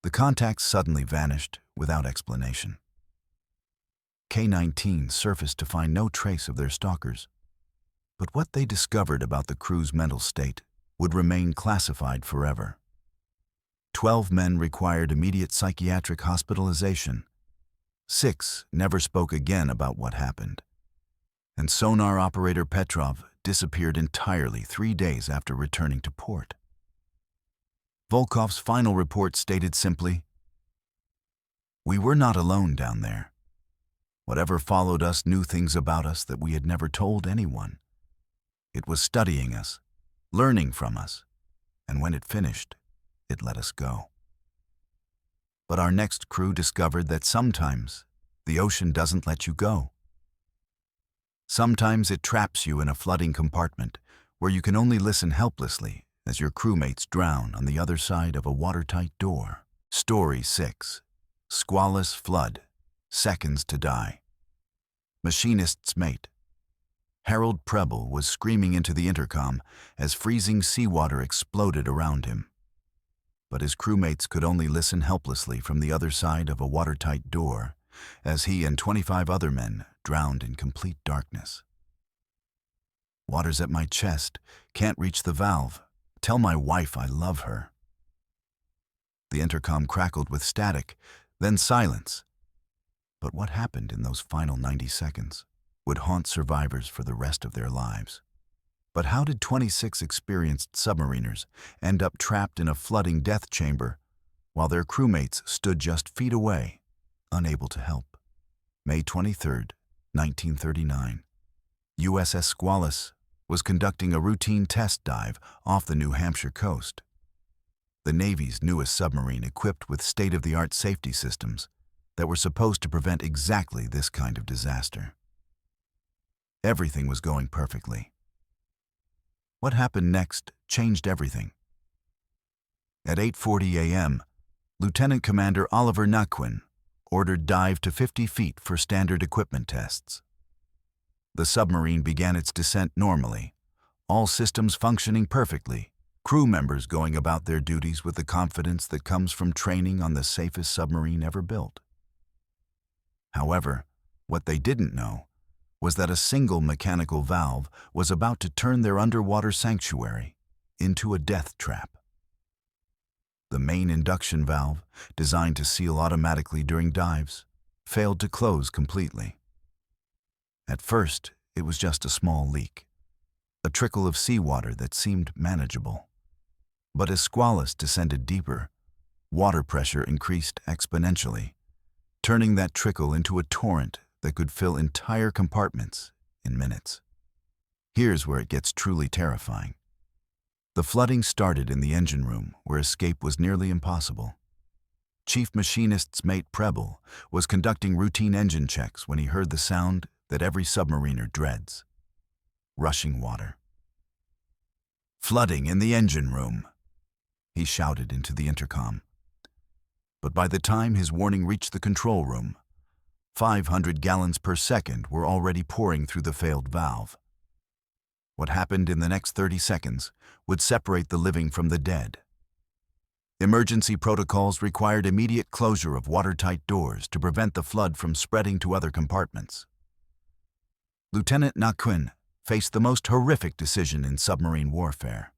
the contacts suddenly vanished without explanation. K-19 surfaced to find no trace of their stalkers, but what they discovered about the crew's mental state would remain classified forever. 12 men required immediate psychiatric hospitalization. 6 never spoke again about what happened. And sonar operator Petrov disappeared entirely 3 days after returning to port. Volkov's final report stated simply, "We were not alone down there. Whatever followed us knew things about us that we had never told anyone. It was studying us, learning from us, and when it finished, it let us go." But our next crew discovered that sometimes the ocean doesn't let you go. Sometimes it traps you in a flooding compartment where you can only listen helplessly as your crewmates drown on the other side of a watertight door. Story 6. Squalus Flood. Seconds to die. Machinist's mate. Harold Preble was screaming into the intercom as freezing seawater exploded around him. But his crewmates could only listen helplessly from the other side of a watertight door as he and 25 other men drowned in complete darkness. "Water's at my chest, can't reach the valve. Tell my wife I love her." The intercom crackled with static, then silence. But what happened in those final 90 seconds would haunt survivors for the rest of their lives. But how did 26 experienced submariners end up trapped in a flooding death chamber while their crewmates stood just feet away, unable to help? May 23, 1939. USS Squalus was conducting a routine test dive off the New Hampshire coast. The Navy's newest submarine equipped with state-of-the-art safety systems that were supposed to prevent exactly this kind of disaster. Everything was going perfectly. What happened next changed everything. At 8:40 a.m., Lieutenant Commander Oliver Naquin ordered dive to 50 feet for standard equipment tests. The submarine began its descent normally, all systems functioning perfectly, crew members going about their duties with the confidence that comes from training on the safest submarine ever built. However, what they didn't know was that a single mechanical valve was about to turn their underwater sanctuary into a death trap. The main induction valve, designed to seal automatically during dives, failed to close completely. At first, it was just a small leak, a trickle of seawater that seemed manageable. But as Squalus descended deeper, water pressure increased exponentially, turning that trickle into a torrent that could fill entire compartments in minutes. Here's where it gets truly terrifying. The flooding started in the engine room, where escape was nearly impossible. Chief Machinist's mate Preble was conducting routine engine checks when he heard the sound that every submariner dreads: rushing water. "Flooding in the engine room," he shouted into the intercom. But by the time his warning reached the control room, 500 gallons per second were already pouring through the failed valve. What happened in the next 30 seconds would separate the living from the dead. Emergency protocols required immediate closure of watertight doors to prevent the flood from spreading to other compartments. Lieutenant Naquin faced the most horrific decision in submarine warfare: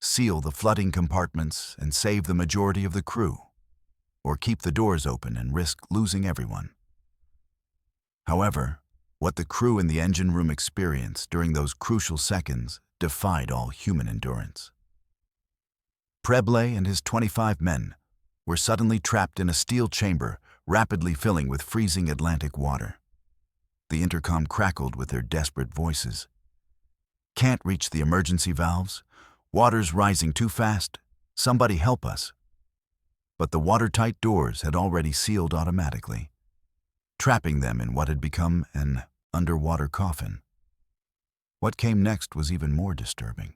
seal the flooding compartments and save the majority of the crew, or keep the doors open and risk losing everyone. However, what the crew in the engine room experienced during those crucial seconds defied all human endurance. Preble and his 25 men were suddenly trapped in a steel chamber rapidly filling with freezing Atlantic water. The intercom crackled with their desperate voices. "Can't reach the emergency valves. Water's rising too fast. Somebody help us." But the watertight doors had already sealed automatically, trapping them in what had become an underwater coffin. What came next was even more disturbing.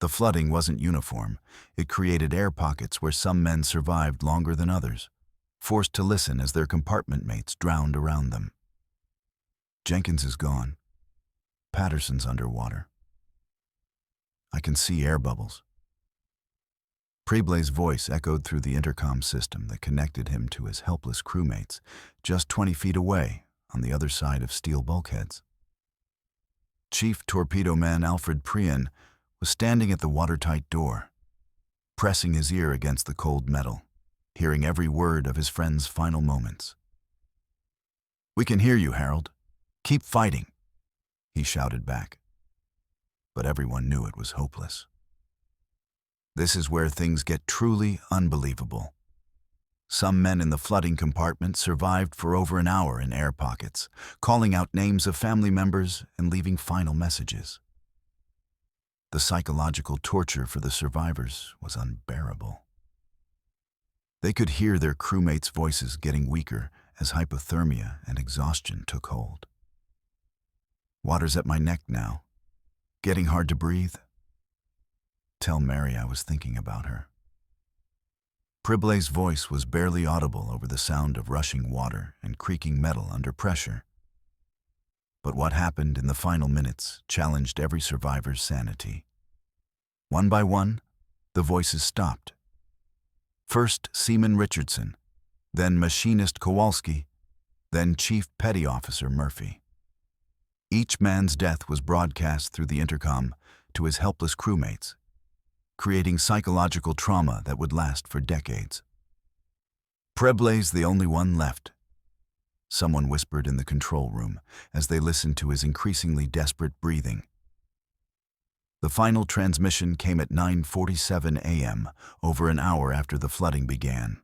The flooding wasn't uniform. It created air pockets where some men survived longer than others, forced to listen as their compartment mates drowned around them. Jenkins is gone. Patterson's underwater. I can see air bubbles. Preble's voice echoed through the intercom system that connected him to his helpless crewmates just 20 feet away on the other side of steel bulkheads. Chief Torpedo Man Alfred Prian was standing at the watertight door, pressing his ear against the cold metal, hearing every word of his friend's final moments. "We can hear you, Harold. Keep fighting," he shouted back. But everyone knew it was hopeless. This is where things get truly unbelievable. Some men in the flooding compartment survived for over an hour in air pockets, calling out names of family members and leaving final messages. The psychological torture for the survivors was unbearable. They could hear their crewmates' voices getting weaker as hypothermia and exhaustion took hold. "Water's at my neck now. Getting hard to breathe. Tell Mary I was thinking about her." Prible's voice was barely audible over the sound of rushing water and creaking metal under pressure. But what happened in the final minutes challenged every survivor's sanity. One by one, the voices stopped. First Seaman Richardson, then Machinist Kowalski, then Chief Petty Officer Murphy. Each man's death was broadcast through the intercom to his helpless crewmates, creating psychological trauma that would last for decades. "Preble's the only one left," someone whispered in the control room as they listened to his increasingly desperate breathing. The final transmission came at 9:47 a.m., over an hour after the flooding began.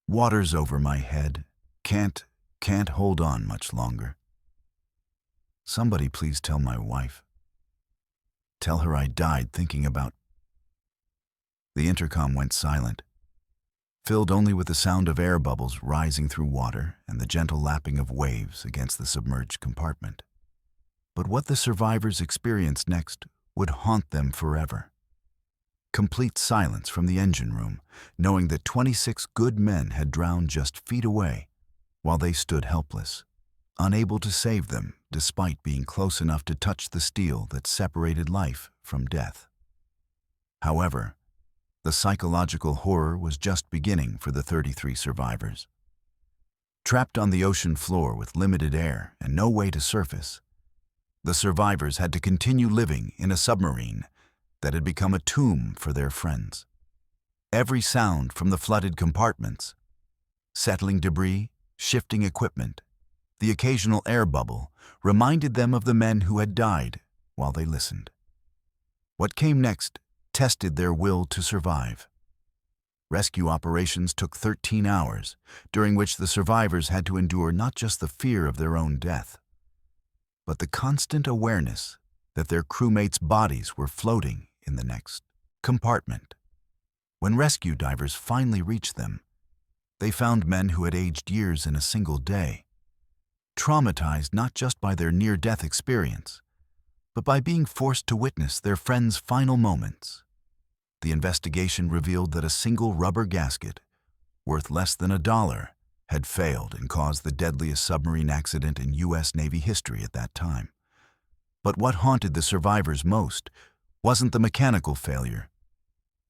"Water's over my head. Can't hold on much longer. Somebody please tell my wife. Tell her I died thinking about..." The intercom went silent, filled only with the sound of air bubbles rising through water and the gentle lapping of waves against the submerged compartment. But what the survivors experienced next would haunt them forever. Complete silence from the engine room, knowing that 26 good men had drowned just feet away while they stood helpless, unable to save them despite being close enough to touch the steel that separated life from death. However, the psychological horror was just beginning for the 33 survivors. Trapped on the ocean floor with limited air and no way to surface, the survivors had to continue living in a submarine that had become a tomb for their friends. Every sound from the flooded compartments, settling debris, shifting equipment, the occasional air bubble reminded them of the men who had died while they listened. What came next tested their will to survive. Rescue operations took 13 hours, during which the survivors had to endure not just the fear of their own death, but the constant awareness that their crewmates' bodies were floating in the next compartment. When rescue divers finally reached them, they found men who had aged years in a single day, traumatized not just by their near-death experience, but by being forced to witness their friends' final moments. The investigation revealed that a single rubber gasket, worth less than $1, had failed and caused the deadliest submarine accident in U.S. Navy history at that time. But what haunted the survivors most wasn't the mechanical failure.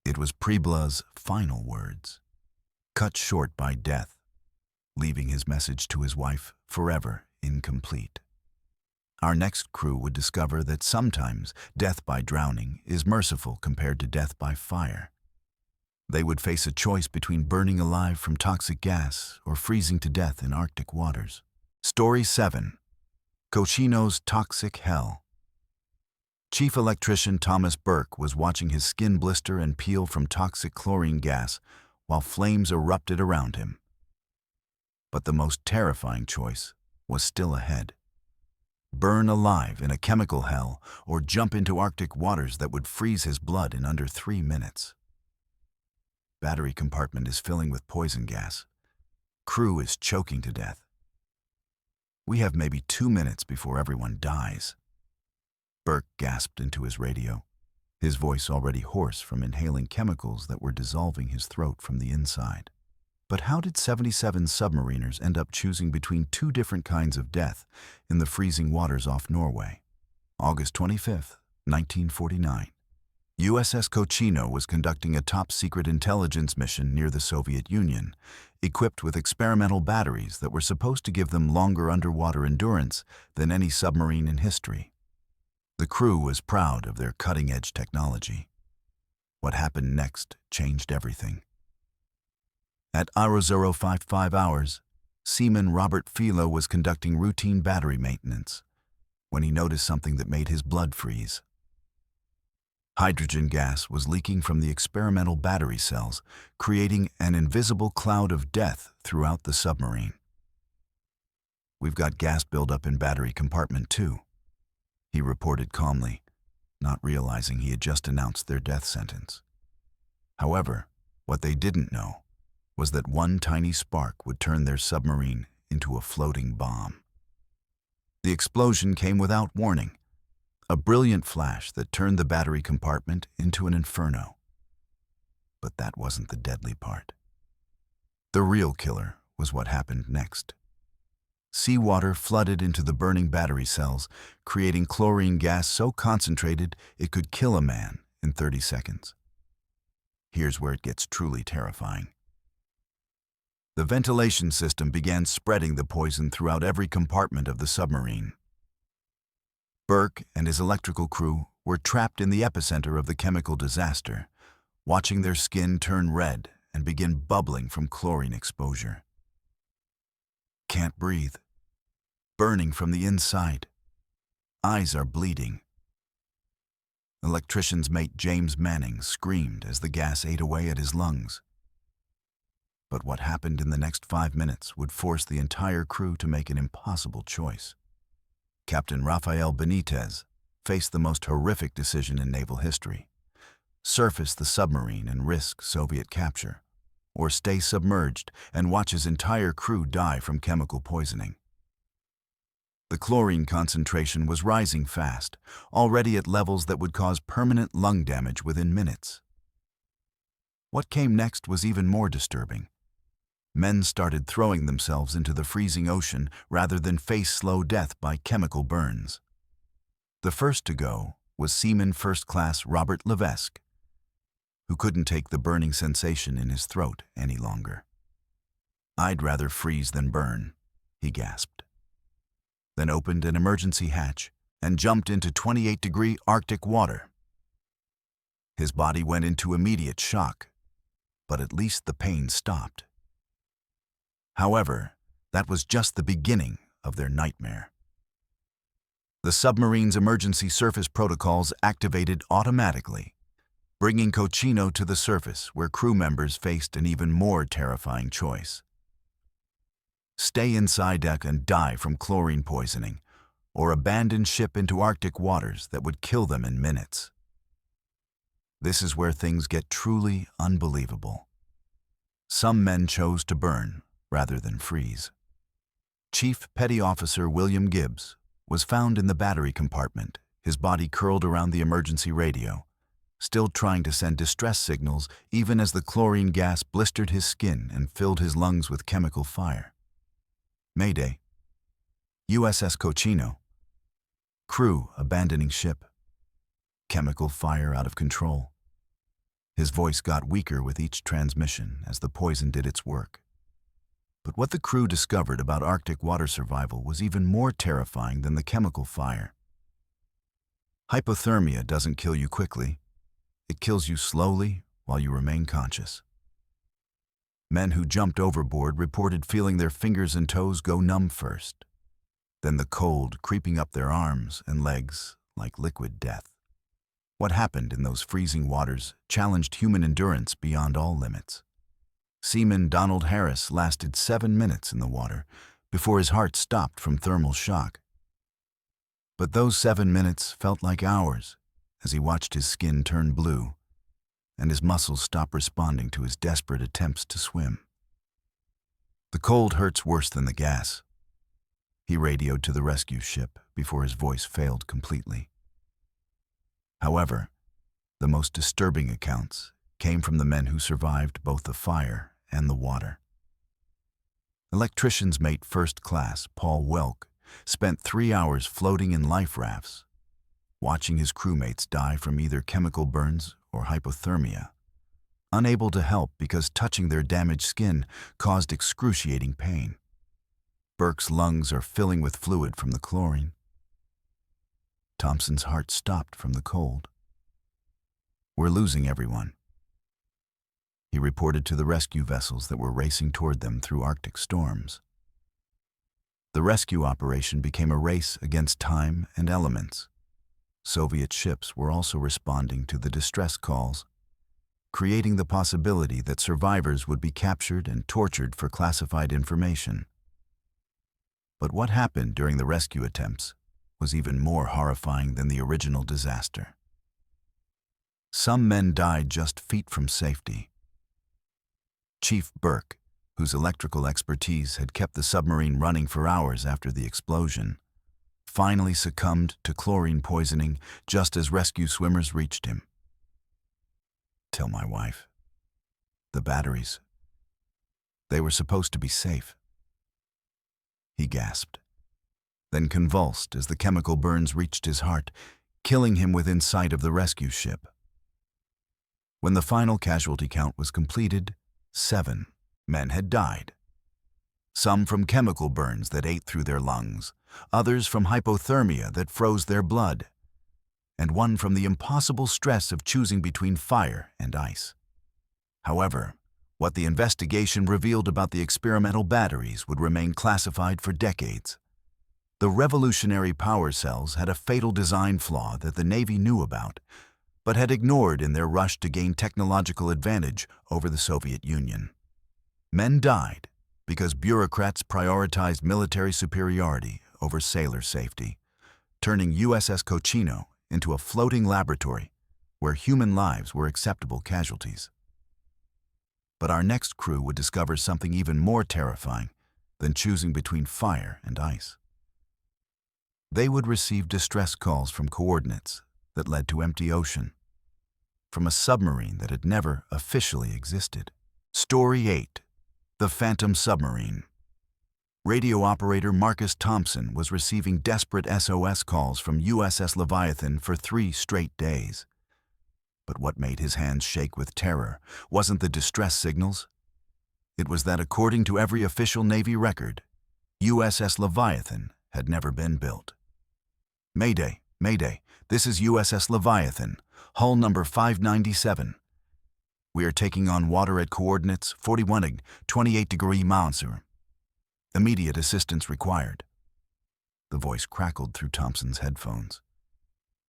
It was Preblah's final words, cut short by death, leaving his message to his wife forever incomplete. Our next crew would discover that sometimes death by drowning is merciful compared to death by fire. They would face a choice between burning alive from toxic gas or freezing to death in Arctic waters. Story 7. Cochino's Toxic Hell. Chief Electrician Thomas Burke was watching his skin blister and peel from toxic chlorine gas while flames erupted around him. But the most terrifying choice was still ahead. Burn alive in a chemical hell or jump into Arctic waters that would freeze his blood in under 3 minutes. Battery compartment is filling with poison gas. Crew is choking to death. We have maybe 2 minutes before everyone dies. Burke gasped into his radio, his voice already hoarse from inhaling chemicals that were dissolving his throat from the inside. But how did 77 submariners end up choosing between 2 different kinds of death in the freezing waters off Norway? August 25, 1949. USS Cochino was conducting a top-secret intelligence mission near the Soviet Union, equipped with experimental batteries that were supposed to give them longer underwater endurance than any submarine in history. The crew was proud of their cutting-edge technology. What happened next changed everything. At 0055 hours, Seaman Robert Philo was conducting routine battery maintenance when he noticed something that made his blood freeze. Hydrogen gas was leaking from the experimental battery cells, creating an invisible cloud of death throughout the submarine. "We've got gas buildup in battery compartment 2, he reported calmly, not realizing he had just announced their death sentence. However, what they didn't know was that one tiny spark would turn their submarine into a floating bomb. The explosion came without warning, a brilliant flash that turned the battery compartment into an inferno. But that wasn't the deadly part. The real killer was what happened next. Seawater flooded into the burning battery cells, creating chlorine gas so concentrated it could kill a man in 30 seconds. Here's where it gets truly terrifying. The ventilation system began spreading the poison throughout every compartment of the submarine. Burke and his electrical crew were trapped in the epicenter of the chemical disaster, watching their skin turn red and begin bubbling from chlorine exposure. Can't breathe. Burning from the inside. Eyes are bleeding. Electrician's mate James Manning screamed as the gas ate away at his lungs. But what happened in the next 5 minutes would force the entire crew to make an impossible choice. Captain Rafael Benitez faced the most horrific decision in naval history: surface the submarine and risk Soviet capture, or stay submerged and watch his entire crew die from chemical poisoning. The chlorine concentration was rising fast, already at levels that would cause permanent lung damage within minutes. What came next was even more disturbing. Men started throwing themselves into the freezing ocean rather than face slow death by chemical burns. The first to go was Seaman First Class Robert Levesque, who couldn't take the burning sensation in his throat any longer. "I'd rather freeze than burn," he gasped, then opened an emergency hatch and jumped into 28-degree Arctic water. His body went into immediate shock, but at least the pain stopped. However, that was just the beginning of their nightmare. The submarine's emergency surface protocols activated automatically, bringing Cochino to the surface where crew members faced an even more terrifying choice. Stay inside deck and die from chlorine poisoning, or abandon ship into Arctic waters that would kill them in minutes. This is where things get truly unbelievable. Some men chose to burn rather than freeze. Chief Petty Officer William Gibbs was found in the battery compartment, his body curled around the emergency radio, still trying to send distress signals even as the chlorine gas blistered his skin and filled his lungs with chemical fire. Mayday. USS Cochino. Crew abandoning ship. Chemical fire out of control. His voice got weaker with each transmission as the poison did its work. But what the crew discovered about Arctic water survival was even more terrifying than the chemical fire. Hypothermia doesn't kill you quickly. It kills you slowly while you remain conscious. Men who jumped overboard reported feeling their fingers and toes go numb first, then the cold creeping up their arms and legs like liquid death. What happened in those freezing waters challenged human endurance beyond all limits. Seaman Donald Harris lasted 7 minutes in the water before his heart stopped from thermal shock. But those 7 minutes felt like hours as he watched his skin turn blue and his muscles stop responding to his desperate attempts to swim. The cold hurts worse than the gas. He radioed to the rescue ship before his voice failed completely. However, the most disturbing accounts came from the men who survived both the fire and the water. Electrician's mate first class, Paul Welk, spent 3 hours floating in life rafts, watching his crewmates die from either chemical burns or hypothermia, unable to help because touching their damaged skin caused excruciating pain. Burke's lungs are filling with fluid from the chlorine. Thompson's heart stopped from the cold. "We're losing everyone," he reported to the rescue vessels that were racing toward them through Arctic storms. The rescue operation became a race against time and elements. Soviet ships were also responding to the distress calls, creating the possibility that survivors would be captured and tortured for classified information. But what happened during the rescue attempts was even more horrifying than the original disaster. Some men died just feet from safety. Chief Burke, whose electrical expertise had kept the submarine running for hours after the explosion, finally succumbed to chlorine poisoning just as rescue swimmers reached him. "Tell my wife. The batteries. They were supposed to be safe," he gasped, then convulsed as the chemical burns reached his heart, killing him within sight of the rescue ship. When the final casualty count was completed, 7 men had died. Some from chemical burns that ate through their lungs, others from hypothermia that froze their blood, and one from the impossible stress of choosing between fire and ice. However, what the investigation revealed about the experimental batteries would remain classified for decades. The revolutionary power cells had a fatal design flaw that the Navy knew about, but had ignored in their rush to gain technological advantage over the Soviet Union. Men died because bureaucrats prioritized military superiority over sailor safety, turning USS Cochino into a floating laboratory where human lives were acceptable casualties. But our next crew would discover something even more terrifying than choosing between fire and ice. They would receive distress calls from coordinates that led to empty ocean, from a submarine that had never officially existed. Story 8. The Phantom Submarine. Radio operator Marcus Thompson was receiving desperate SOS calls from USS Leviathan for 3 straight days. But what made his hands shake with terror wasn't the distress signals. It was that according to every official Navy record, USS Leviathan had never been built. Mayday, Mayday, this is USS Leviathan, hull number 597. We are taking on water at coordinates 41 28 miles. Immediate assistance required. The voice crackled through Thompson's headphones.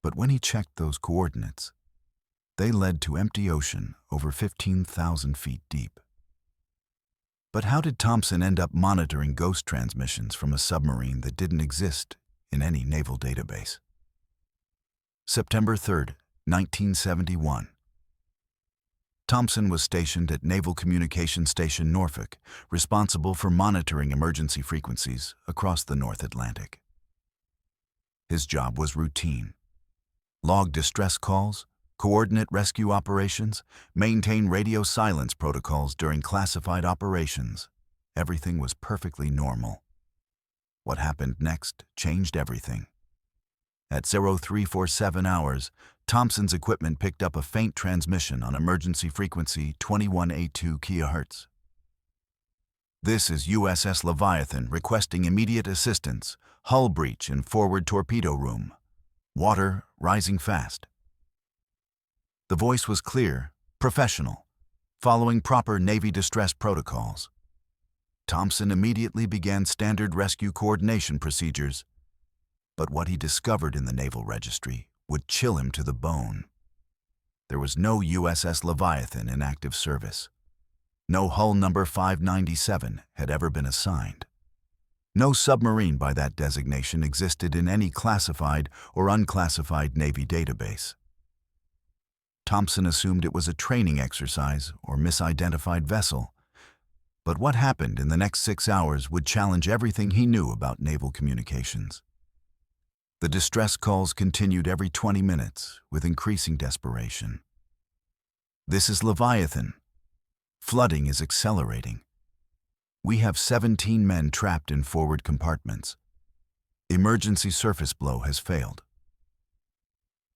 But when he checked those coordinates, they led to empty ocean over 15,000 feet deep. But how did Thompson end up monitoring ghost transmissions from a submarine that didn't exist in any naval database? September 3, 1971. Thompson was stationed at Naval Communications Station Norfolk, responsible for monitoring emergency frequencies across the North Atlantic. His job was routine. Log distress calls, coordinate rescue operations, maintain radio silence protocols during classified operations. Everything was perfectly normal. What happened next changed everything. At 0347 hours, Thompson's equipment picked up a faint transmission on emergency frequency 2182 kHz. This is USS Leviathan requesting immediate assistance, hull breach in forward torpedo room. Water rising fast. The voice was clear, professional, following proper Navy distress protocols. Thompson immediately began standard rescue coordination procedures, but what he discovered in the Naval Registry would chill him to the bone. There was no USS Leviathan in active service. No hull number 597 had ever been assigned. No submarine by that designation existed in any classified or unclassified Navy database. Thompson assumed it was a training exercise or misidentified vessel, but what happened in the next 6 hours would challenge everything he knew about naval communications. The distress calls continued every 20 minutes with increasing desperation. This is Leviathan. Flooding is accelerating. We have 17 men trapped in forward compartments. Emergency surface blow has failed.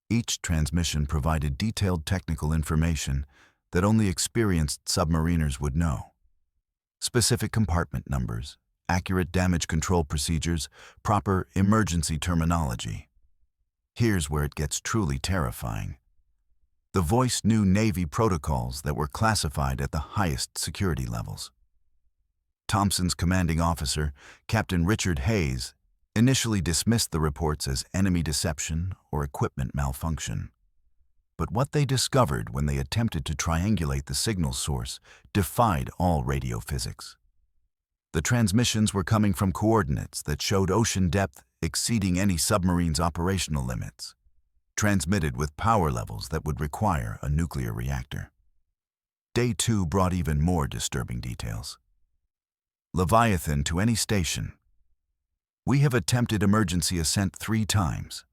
Each transmission provided detailed technical information that only experienced submariners would know. Specific compartment numbers, accurate damage control procedures, proper emergency terminology. Here's where it gets truly terrifying. The voice knew Navy protocols that were classified at the highest security levels. Thompson's commanding officer, Captain Richard Hayes, initially dismissed the reports as enemy deception or equipment malfunction. But what they discovered when they attempted to triangulate the signal source defied all radio physics. The transmissions were coming from coordinates that showed ocean depth exceeding any submarine's operational limits, transmitted with power levels that would require a nuclear reactor. Day 2 brought even more disturbing details. Leviathan to any station. We have attempted emergency ascent 3 times.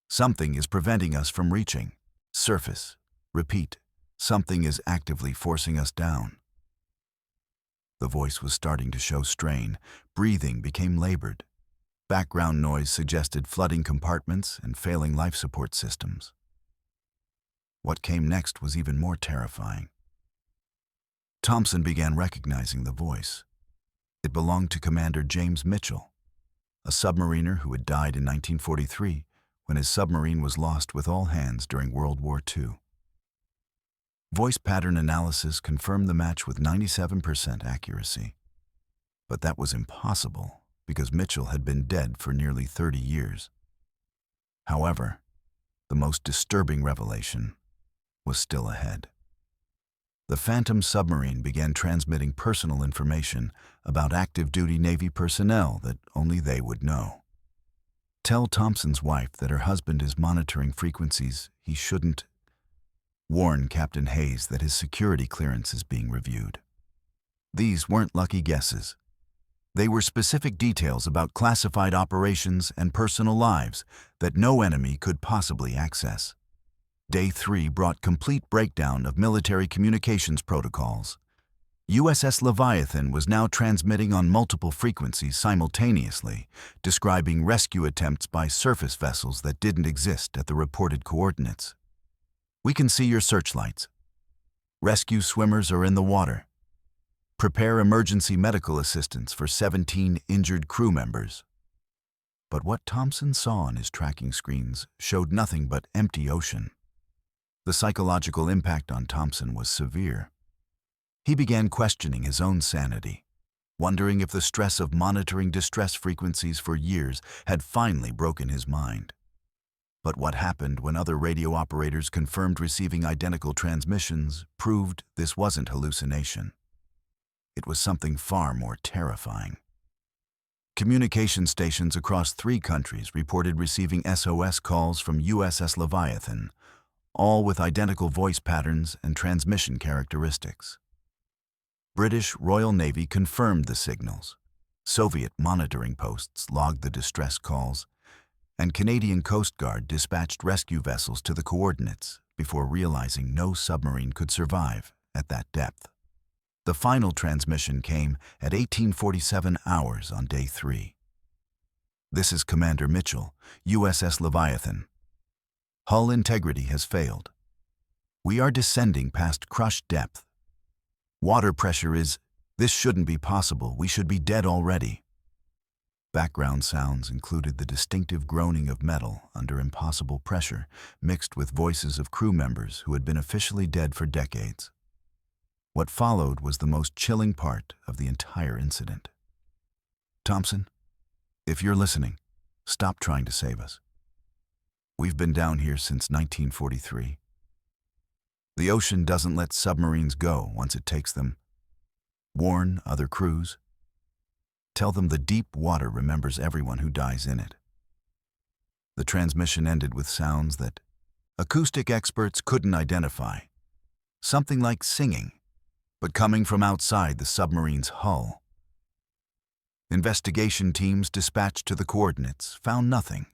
Something is preventing us from reaching. Surface. Repeat. Something is actively forcing us down. The voice was starting to show strain. Breathing became labored. Background noise suggested flooding compartments and failing life support systems. What came next was even more terrifying. Thompson began recognizing the voice. It belonged to Commander James Mitchell, a submariner who had died in 1943 when his submarine was lost with all hands during World War II. Voice pattern analysis confirmed the match with 97% accuracy. But that was impossible because Mitchell had been dead for nearly 30 years. However, the most disturbing revelation was still ahead. The Phantom submarine began transmitting personal information about active-duty Navy personnel that only they would know. Tell Thompson's wife that her husband is monitoring frequencies he shouldn't. Warn Captain Hayes that his security clearance is being reviewed. These weren't lucky guesses. They were specific details about classified operations and personal lives that no enemy could possibly access. Day 3 brought complete breakdown of military communications protocols. USS Leviathan was now transmitting on multiple frequencies simultaneously, describing rescue attempts by surface vessels that didn't exist at the reported coordinates. We can see your searchlights. Rescue swimmers are in the water. prepare emergency medical assistance for 17 injured crew members. But what Thompson saw on his tracking screens showed nothing but empty ocean. The psychological impact on Thompson was severe. He began questioning his own sanity, wondering if the stress of monitoring distress frequencies for years had finally broken his mind. But what happened when other radio operators confirmed receiving identical transmissions proved this wasn't hallucination. It was something far more terrifying. Communication stations across 3 countries reported receiving SOS calls from USS Leviathan, all with identical voice patterns and transmission characteristics. British Royal Navy confirmed the signals. Soviet monitoring posts logged the distress calls, and Canadian Coast Guard dispatched rescue vessels to the coordinates before realizing no submarine could survive at that depth. The final transmission came at 1847 hours on day 3. "This is Commander Mitchell, USS Leviathan. Hull integrity has failed. We are descending past crushed depth. Water pressure is, this shouldn't be possible, we should be dead already." Background sounds included the distinctive groaning of metal under impossible pressure, mixed with voices of crew members who had been officially dead for decades. What followed was the most chilling part of the entire incident. "Thompson, if you're listening, stop trying to save us. We've been down here since 1943. The ocean doesn't let submarines go once it takes them. Warn other crews. Tell them the deep water remembers everyone who dies in it." The transmission ended with sounds that acoustic experts couldn't identify. Something like singing, but coming from outside the submarine's hull. Investigation teams dispatched to the coordinates found nothing.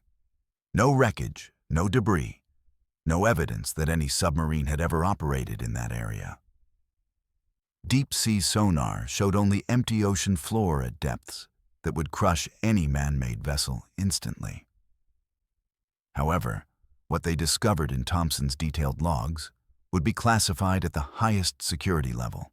No wreckage, no debris, no evidence that any submarine had ever operated in that area. Deep-sea sonar showed only empty ocean floor at depths that would crush any man-made vessel instantly. However, what they discovered in Thompson's detailed logs would be classified at the highest security level.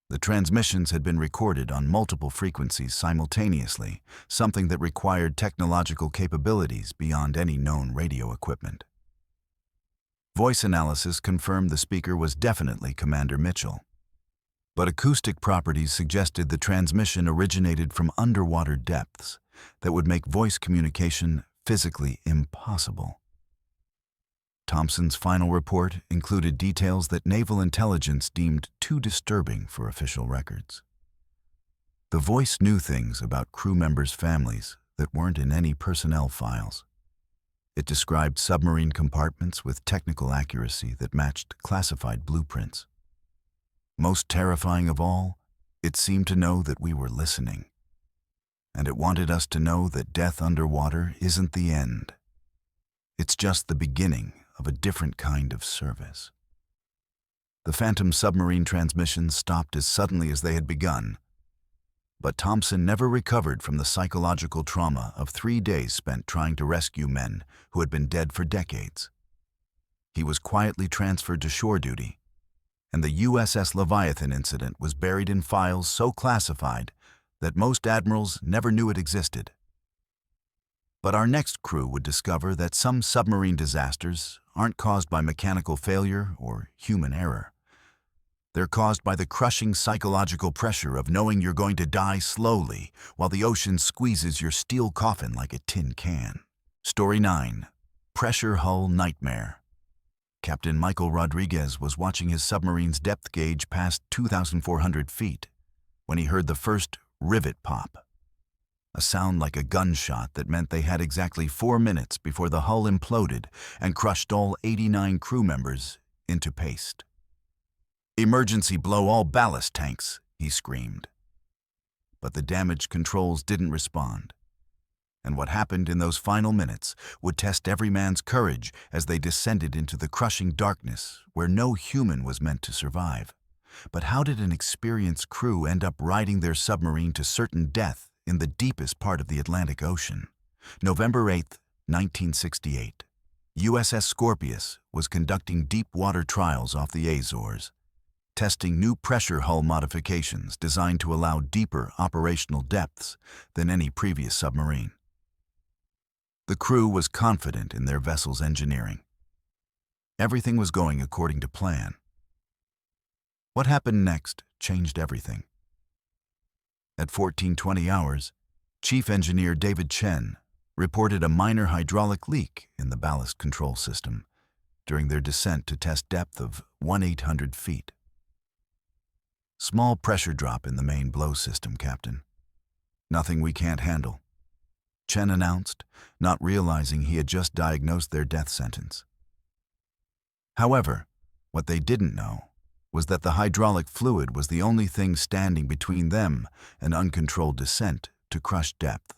The transmissions had been recorded on multiple frequencies simultaneously, something that required technological capabilities beyond any known radio equipment. Voice analysis confirmed the speaker was definitely Commander Mitchell, but acoustic properties suggested the transmission originated from underwater depths that would make voice communication physically impossible. Thompson's final report included details that naval intelligence deemed too disturbing for official records. The voice knew things about crew members' families that weren't in any personnel files. It described submarine compartments with technical accuracy that matched classified blueprints. Most terrifying of all, it seemed to know that we were listening. And it wanted us to know that death underwater isn't the end. It's just the beginning of a different kind of service. The Phantom submarine transmissions stopped as suddenly as they had begun, but Thompson never recovered from the psychological trauma of 3 days spent trying to rescue men who had been dead for decades. He was quietly transferred to shore duty, and the USS Leviathan incident was buried in files so classified that most admirals never knew it existed. But our next crew would discover that some submarine disasters aren't caused by mechanical failure or human error. They're caused by the crushing psychological pressure of knowing you're going to die slowly while the ocean squeezes your steel coffin like a tin can. Story 9. Pressure Hull Nightmare. Captain Michael Rodriguez was watching his submarine's depth gauge past 2,400 feet when he heard the first rivet pop. A sound like a gunshot that meant they had exactly 4 minutes before the hull imploded and crushed all 89 crew members into paste. "Emergency blow all ballast tanks," he screamed. But the damage controls didn't respond. And what happened in those final minutes would test every man's courage as they descended into the crushing darkness where no human was meant to survive. But how did an experienced crew end up riding their submarine to certain death in the deepest part of the Atlantic Ocean? November 8, 1968. USS Scorpius was conducting deep water trials off the Azores. testing new pressure hull modifications designed to allow deeper operational depths than any previous submarine. The crew was confident in their vessel's engineering. Everything was going according to plan. What happened next changed everything. At 14:20 hours, Chief Engineer David Chen reported a minor hydraulic leak in the ballast control system during their descent to test depth of 1,800 feet. "Small pressure drop in the main blow system, Captain. Nothing we can't handle," Chen announced, not realizing he had just diagnosed their death sentence. However, what they didn't know was that the hydraulic fluid was the only thing standing between them and uncontrolled descent to crushed depth.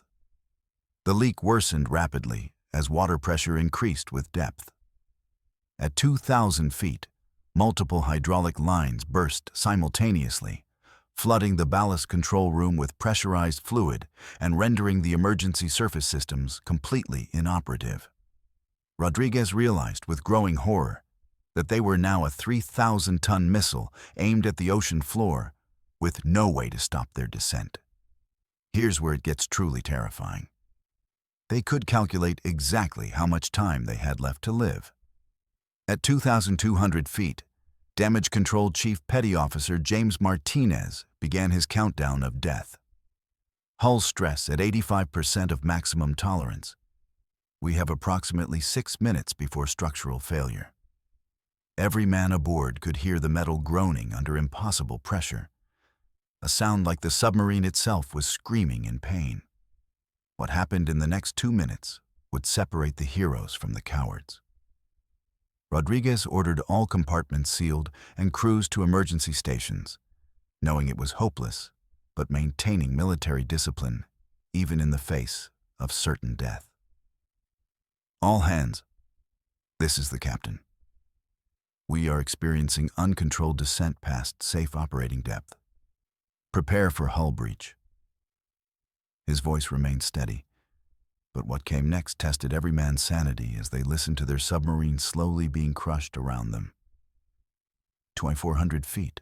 The leak worsened rapidly as water pressure increased with depth. At 2,000 feet, multiple hydraulic lines burst simultaneously, flooding the ballast control room with pressurized fluid and rendering the emergency surface systems completely inoperative. Rodriguez realized with growing horror that they were now a 3,000-ton missile aimed at the ocean floor with no way to stop their descent. Here's where it gets truly terrifying. They could calculate exactly how much time they had left to live. At 2,200 feet, Damage Control Chief Petty Officer James Martinez began his countdown of death. Hull stress at 85% of maximum tolerance. We have approximately 6 minutes before structural failure. Every man aboard could hear the metal groaning under impossible pressure, a sound like the submarine itself was screaming in pain. What happened in the next 2 minutes would separate the heroes from the cowards. Rodriguez ordered all compartments sealed and crews to emergency stations, knowing it was hopeless, but maintaining military discipline, even in the face of certain death. "All hands, this is the captain. We are experiencing uncontrolled descent past safe operating depth. Prepare for hull breach." His voice remained steady, but what came next tested every man's sanity as they listened to their submarine slowly being crushed around them. 2,400 feet.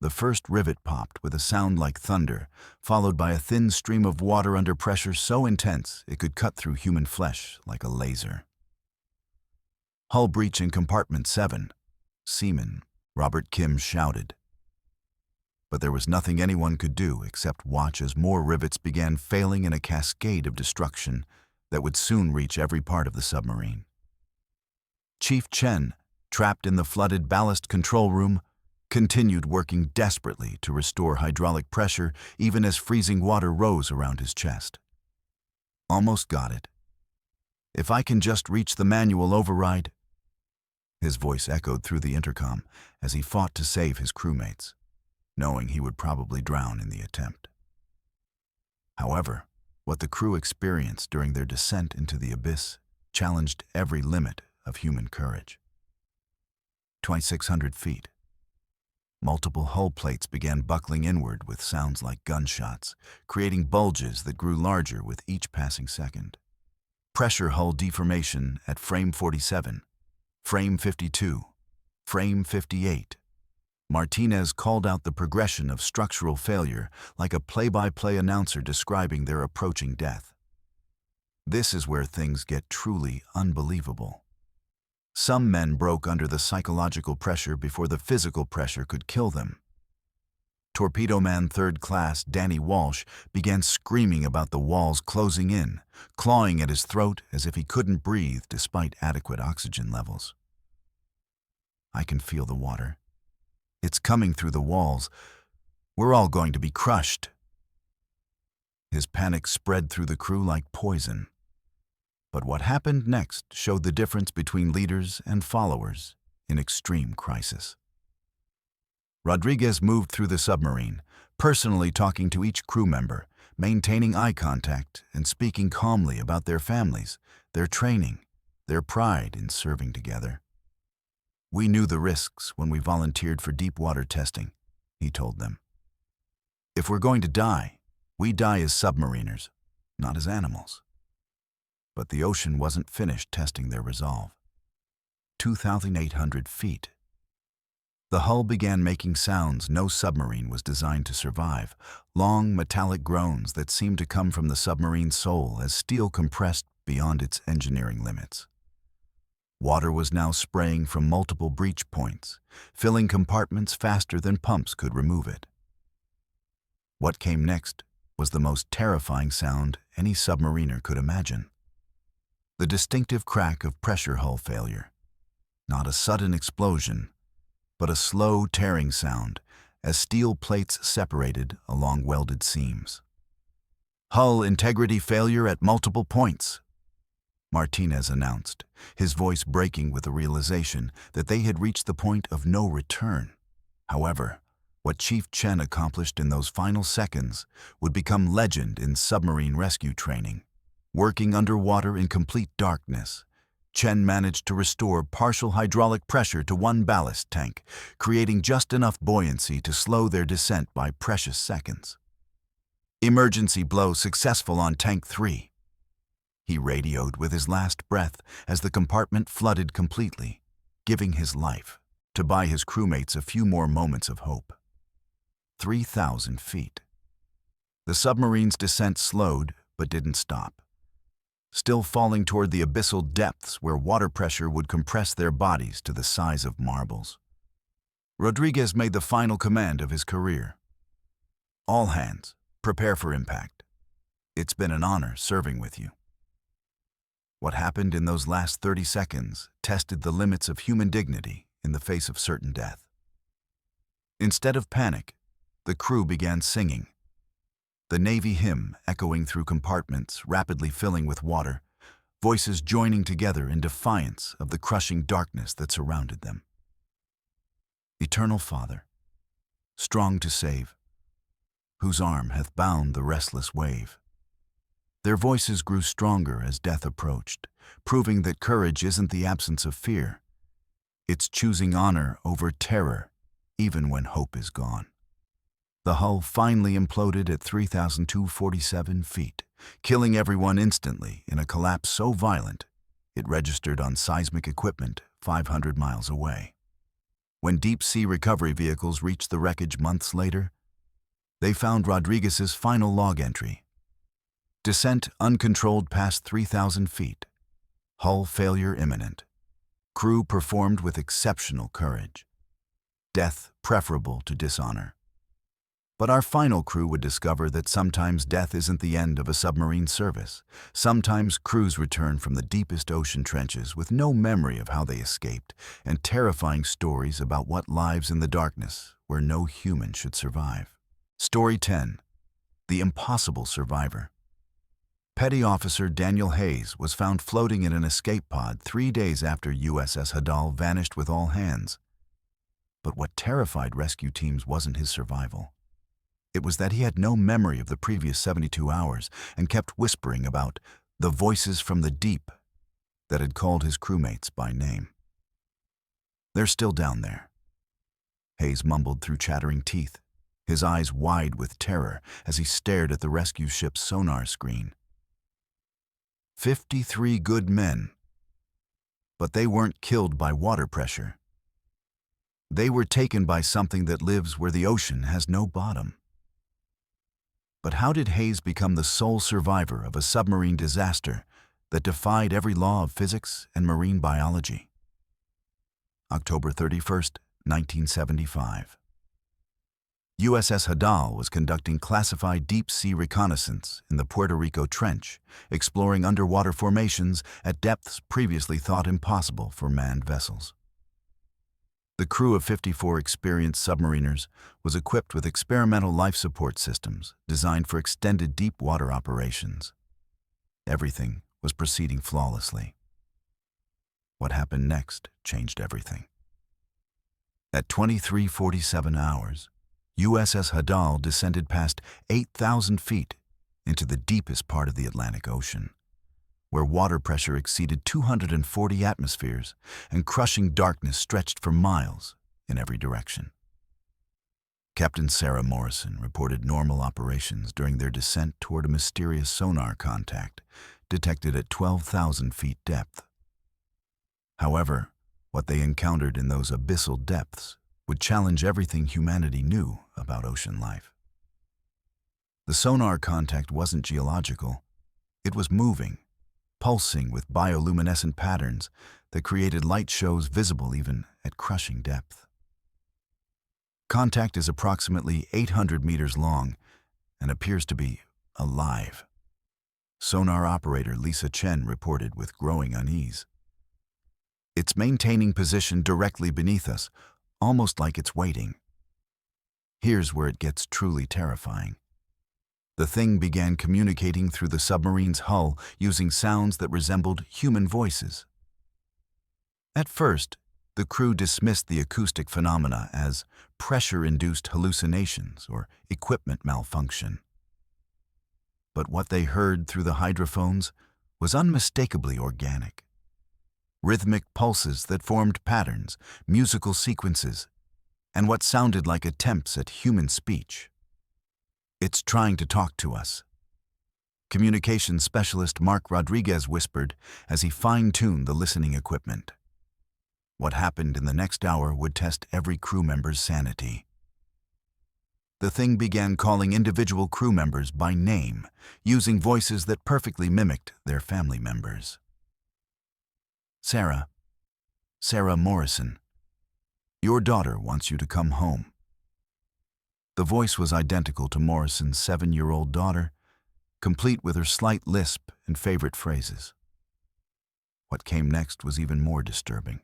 The first rivet popped with a sound like thunder, followed by a thin stream of water under pressure so intense it could cut through human flesh like a laser. "Hull breach in compartment 7, Seaman Robert Kim shouted. But there was nothing anyone could do except watch as more rivets began failing in a cascade of destruction that would soon reach every part of the submarine. Chief Chen, trapped in the flooded ballast control room, continued working desperately to restore hydraulic pressure even as freezing water rose around his chest. "Almost got it. If I can just reach the manual override." His voice echoed through the intercom as he fought to save his crewmates, knowing he would probably drown in the attempt. However, what the crew experienced during their descent into the abyss challenged every limit of human courage. 2,600 feet. Multiple hull plates began buckling inward with sounds like gunshots, creating bulges that grew larger with each passing second. Pressure hull deformation at frame 47, frame 52, frame 58. Martinez called out the progression of structural failure like a play-by-play announcer describing their approaching death. This is where things get truly unbelievable. Some men broke under the psychological pressure before the physical pressure could kill them. Torpedo Man Third Class Danny Walsh began screaming about the walls closing in, clawing at his throat as if he couldn't breathe despite adequate oxygen levels. "I can feel the water. It's coming through the walls. We're all going to be crushed." His panic spread through the crew like poison. But what happened next showed the difference between leaders and followers in extreme crisis. Rodriguez moved through the submarine, personally talking to each crew member, maintaining eye contact and speaking calmly about their families, their training, their pride in serving together. "We knew the risks when we volunteered for deep water testing," he told them. "If we're going to die, we die as submariners, not as animals." But the ocean wasn't finished testing their resolve. 2,800 feet. The hull began making sounds no submarine was designed to survive, long metallic groans that seemed to come from the submarine's soul as steel compressed beyond its engineering limits. Water was now spraying from multiple breach points, filling compartments faster than pumps could remove it. What came next was the most terrifying sound any submariner could imagine. The distinctive crack of pressure hull failure. Not a sudden explosion, but a slow tearing sound as steel plates separated along welded seams. "Hull integrity failure at multiple points," Martinez announced, his voice breaking with the realization that they had reached the point of no return. However, what Chief Chen accomplished in those final seconds would become legend in submarine rescue training. Working underwater in complete darkness, Chen managed to restore partial hydraulic pressure to one ballast tank, creating just enough buoyancy to slow their descent by precious seconds. "Emergency blow successful on Tank 3. He radioed with his last breath as the compartment flooded completely, giving his life to buy his crewmates a few more moments of hope. 3,000 feet. The submarine's descent slowed but didn't stop, still falling toward the abyssal depths where water pressure would compress their bodies to the size of marbles. Rodriguez made the final command of his career. "All hands, prepare for impact. It's been an honor serving with you." What happened in those last 30 seconds tested the limits of human dignity in the face of certain death. Instead of panic, the crew began singing. The Navy hymn echoing through compartments rapidly filling with water, voices joining together in defiance of the crushing darkness that surrounded them. "Eternal Father, strong to save, whose arm hath bound the restless wave." Their voices grew stronger as death approached, proving that courage isn't the absence of fear. It's choosing honor over terror, even when hope is gone. The hull finally imploded at 3,247 feet, killing everyone instantly in a collapse so violent it registered on seismic equipment 500 miles away. When deep-sea recovery vehicles reached the wreckage months later, they found Rodriguez's final log entry. Descent uncontrolled past 3,000 feet. Hull failure imminent. Crew performed with exceptional courage. Death preferable to dishonor. But our final crew would discover that sometimes death isn't the end of a submarine service. Sometimes crews return from the deepest ocean trenches with no memory of how they escaped, and terrifying stories about what lives in the darkness where no human should survive. Story 10. The Impossible Survivor. Petty Officer Daniel Hayes was found floating in an escape pod 3 days after USS Hadal vanished with all hands. But what terrified rescue teams wasn't his survival. It was that he had no memory of the previous 72 hours and kept whispering about the voices from the deep that had called his crewmates by name. "They're still down there," Hayes mumbled through chattering teeth, his eyes wide with terror as he stared at the rescue ship's sonar screen. 53 good men, but they weren't killed by water pressure. They were taken by something that lives where the ocean has no bottom. But how did Hayes become the sole survivor of a submarine disaster that defied every law of physics and marine biology? October 31st, 1975. USS Hadal was conducting classified deep-sea reconnaissance in the Puerto Rico Trench, exploring underwater formations at depths previously thought impossible for manned vessels. The crew of 54 experienced submariners was equipped with experimental life support systems designed for extended deep water operations. Everything was proceeding flawlessly. What happened next changed everything. At 23:47 hours, USS Hadal descended past 8,000 feet into the deepest part of the Atlantic Ocean, where water pressure exceeded 240 atmospheres and crushing darkness stretched for miles in every direction. Captain Sarah Morrison reported normal operations during their descent toward a mysterious sonar contact detected at 12,000 feet depth. However, what they encountered in those abyssal depths would challenge everything humanity knew about ocean life. The sonar contact wasn't geological. It was moving, pulsing with bioluminescent patterns that created light shows visible even at crushing depth. Contact is approximately 800 meters long and appears to be alive. Sonar operator Lisa Chen reported with growing unease. It's maintaining position directly beneath us, almost like it's waiting. Here's where it gets truly terrifying. The thing began communicating through the submarine's hull using sounds that resembled human voices. At first, the crew dismissed the acoustic phenomena as pressure-induced hallucinations or equipment malfunction. But what they heard through the hydrophones was unmistakably organic. Rhythmic pulses that formed patterns, musical sequences, and what sounded like attempts at human speech. "It's trying to talk to us," communications specialist Mark Rodriguez whispered as he fine-tuned the listening equipment. What happened in the next hour would test every crew member's sanity. The thing began calling individual crew members by name, using voices that perfectly mimicked their family members. Sarah Morrison, your daughter wants you to come home." The voice was identical to Morrison's 7-year-old daughter, complete with her slight lisp and favorite phrases. What came next was even more disturbing.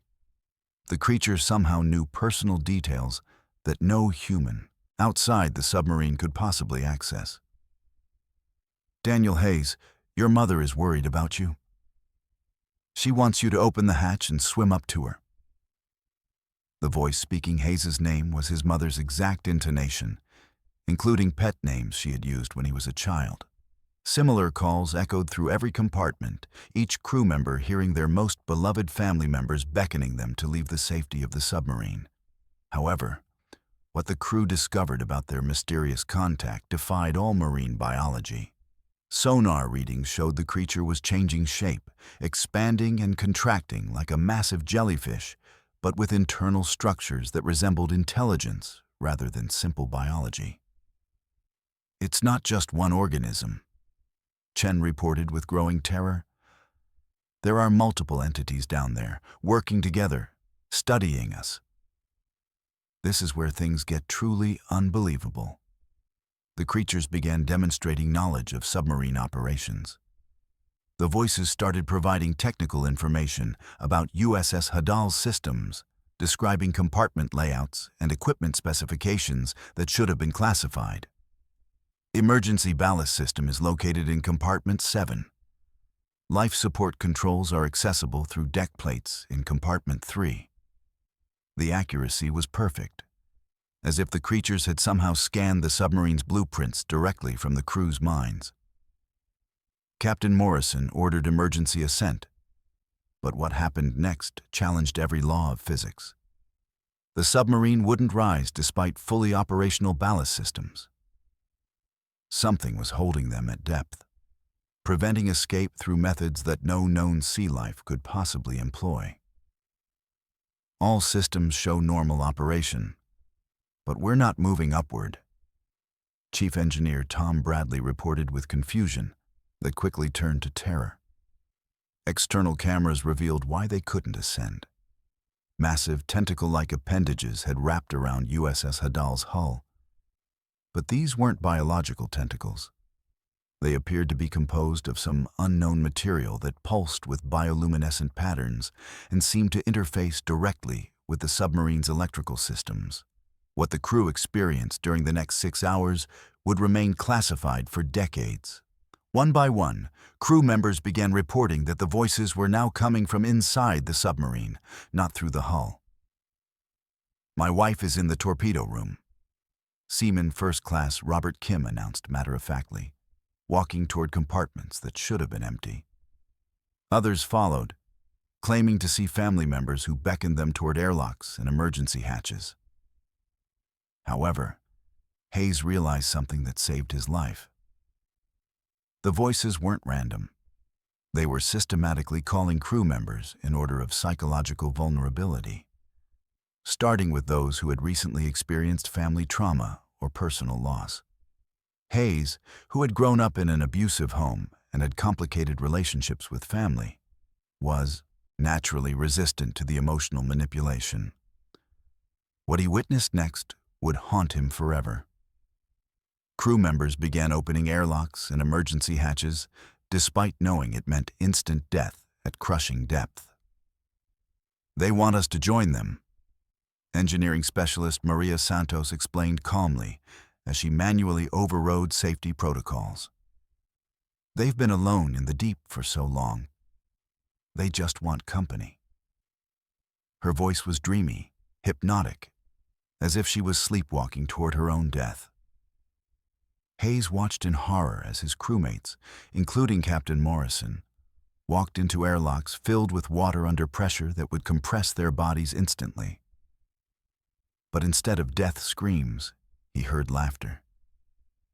The creature somehow knew personal details that no human outside the submarine could possibly access. "Daniel Hayes, your mother is worried about you. She wants you to open the hatch and swim up to her." The voice speaking Hayes' name was his mother's exact intonation, including pet names she had used when he was a child. Similar calls echoed through every compartment, each crew member hearing their most beloved family members beckoning them to leave the safety of the submarine. However, what the crew discovered about their mysterious contact defied all marine biology. Sonar readings showed the creature was changing shape, expanding and contracting like a massive jellyfish, but with internal structures that resembled intelligence rather than simple biology. "It's not just one organism," Chen reported with growing terror. "There are multiple entities down there, working together, studying us." This is where things get truly unbelievable. The creatures began demonstrating knowledge of submarine operations. The voices started providing technical information about USS Hadal's systems, describing compartment layouts and equipment specifications that should have been classified. "Emergency ballast system is located in compartment 7. Life support controls are accessible through deck plates in compartment 3. The accuracy was perfect, as if the creatures had somehow scanned the submarine's blueprints directly from the crew's minds. Captain Morrison ordered emergency ascent, but what happened next challenged every law of physics. The submarine wouldn't rise despite fully operational ballast systems. Something was holding them at depth, preventing escape through methods that no known sea life could possibly employ. All systems show normal operation, but we're not moving upward," Chief Engineer Tom Bradley reported with confusion that quickly turned to terror. External cameras revealed why they couldn't ascend. Massive tentacle-like appendages had wrapped around USS Hadal's hull. But these weren't biological tentacles. They appeared to be composed of some unknown material that pulsed with bioluminescent patterns and seemed to interface directly with the submarine's electrical systems. What the crew experienced during the next 6 hours would remain classified for decades. One by one, crew members began reporting that the voices were now coming from inside the submarine, not through the hull. "My wife is in the torpedo room," Seaman First Class Robert Kim announced matter-of-factly, walking toward compartments that should have been empty. Others followed, claiming to see family members who beckoned them toward airlocks and emergency hatches. However, Hayes realized something that saved his life. The voices weren't random. They were systematically calling crew members in order of psychological vulnerability. starting with those who had recently experienced family trauma or personal loss. Hayes, who had grown up in an abusive home and had complicated relationships with family, was naturally resistant to the emotional manipulation. What he witnessed next would haunt him forever. Crew members began opening airlocks and emergency hatches, despite knowing it meant instant death at crushing depth. "They want us to join them," engineering specialist Maria Santos explained calmly as she manually overrode safety protocols. "They've been alone in the deep for so long. They just want company." Her voice was dreamy, hypnotic, as if she was sleepwalking toward her own death. Hayes watched in horror as his crewmates, including Captain Morrison, walked into airlocks filled with water under pressure that would compress their bodies instantly. But instead of death screams, he heard laughter.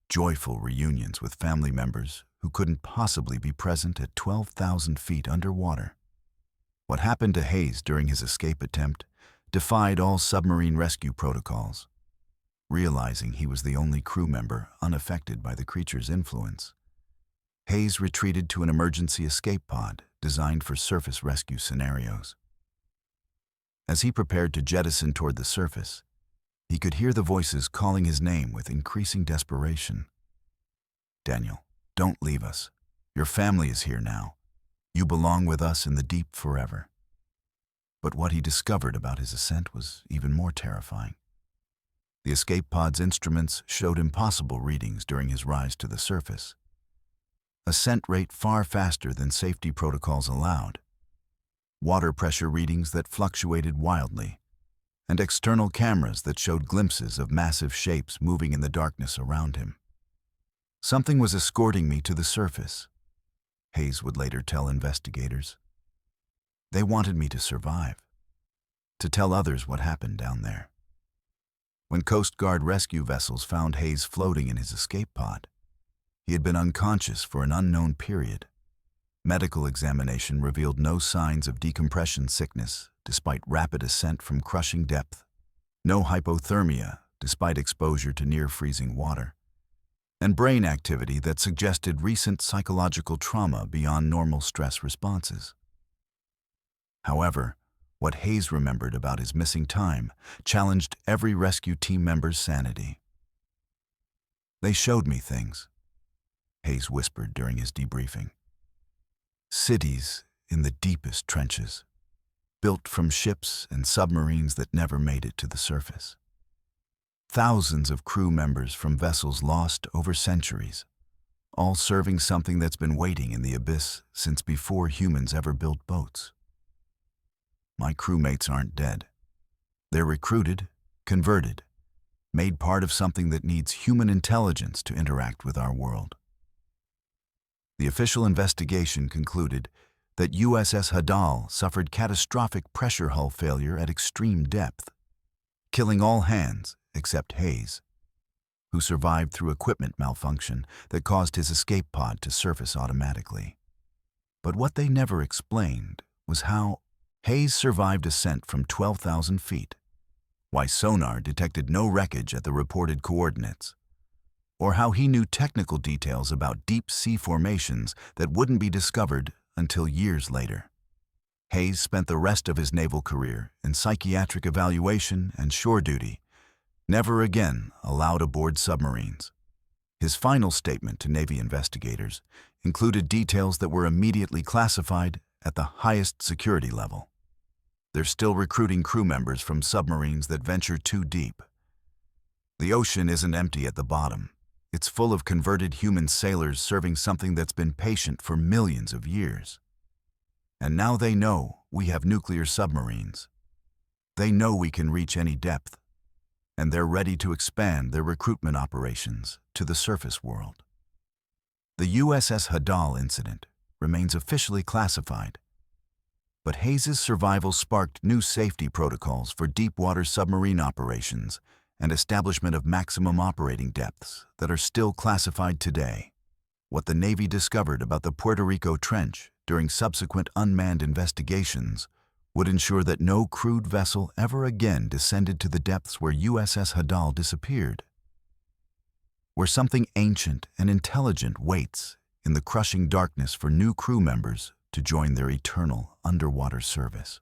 Joyful reunions with family members who couldn't possibly be present at 12,000 feet underwater. What happened to Hayes during his escape attempt defied all submarine rescue protocols. Realizing he was the only crew member unaffected by the creature's influence, Hayes retreated to an emergency escape pod designed for surface rescue scenarios. As he prepared to jettison toward the surface, he could hear the voices calling his name with increasing desperation. "Daniel, don't leave us. Your family is here now. You belong with us in the deep forever." But what he discovered about his ascent was even more terrifying. The escape pod's instruments showed impossible readings during his rise to the surface. Ascent rate far faster than safety protocols allowed. Water pressure readings that fluctuated wildly, and external cameras that showed glimpses of massive shapes moving in the darkness around him. "Something was escorting me to the surface," Hayes would later tell investigators. "They wanted me to survive, to tell others what happened down there." When Coast Guard rescue vessels found Hayes floating in his escape pod, he had been unconscious for an unknown period. Medical examination revealed no signs of decompression sickness despite rapid ascent from crushing depth, no hypothermia despite exposure to near-freezing water, and brain activity that suggested recent psychological trauma beyond normal stress responses. However, what Hayes remembered about his missing time challenged every rescue team member's sanity. "They showed me things," Hayes whispered during his debriefing. "Cities in the deepest trenches, built from ships and submarines that never made it to the surface. Thousands of crew members from vessels lost over centuries, all serving something that's been waiting in the abyss since before humans ever built boats. My crewmates aren't dead. They're recruited, converted, made part of something that needs human intelligence to interact with our world." The official investigation concluded that USS Hadal suffered catastrophic pressure hull failure at extreme depth, killing all hands except Hayes, who survived through equipment malfunction that caused his escape pod to surface automatically. But what they never explained was how Hayes survived ascent from 12,000 feet, why sonar detected no wreckage at the reported coordinates, or how he knew technical details about deep sea formations that wouldn't be discovered until years later. Hayes spent the rest of his naval career in psychiatric evaluation and shore duty, never again allowed aboard submarines. His final statement to Navy investigators included details that were immediately classified at the highest security level. "They're still recruiting crew members from submarines that venture too deep. The ocean isn't empty at the bottom. It's full of converted human sailors serving something that's been patient for millions of years. And now they know we have nuclear submarines. They know we can reach any depth, and they're ready to expand their recruitment operations to the surface world." The USS Hadal incident remains officially classified, but Hayes' survival sparked new safety protocols for deep-water submarine operations and establishment of maximum operating depths that are still classified today. What the Navy discovered about the Puerto Rico Trench during subsequent unmanned investigations would ensure that no crewed vessel ever again descended to the depths where USS Hadal disappeared, where something ancient and intelligent waits in the crushing darkness for new crew members to join their eternal underwater service.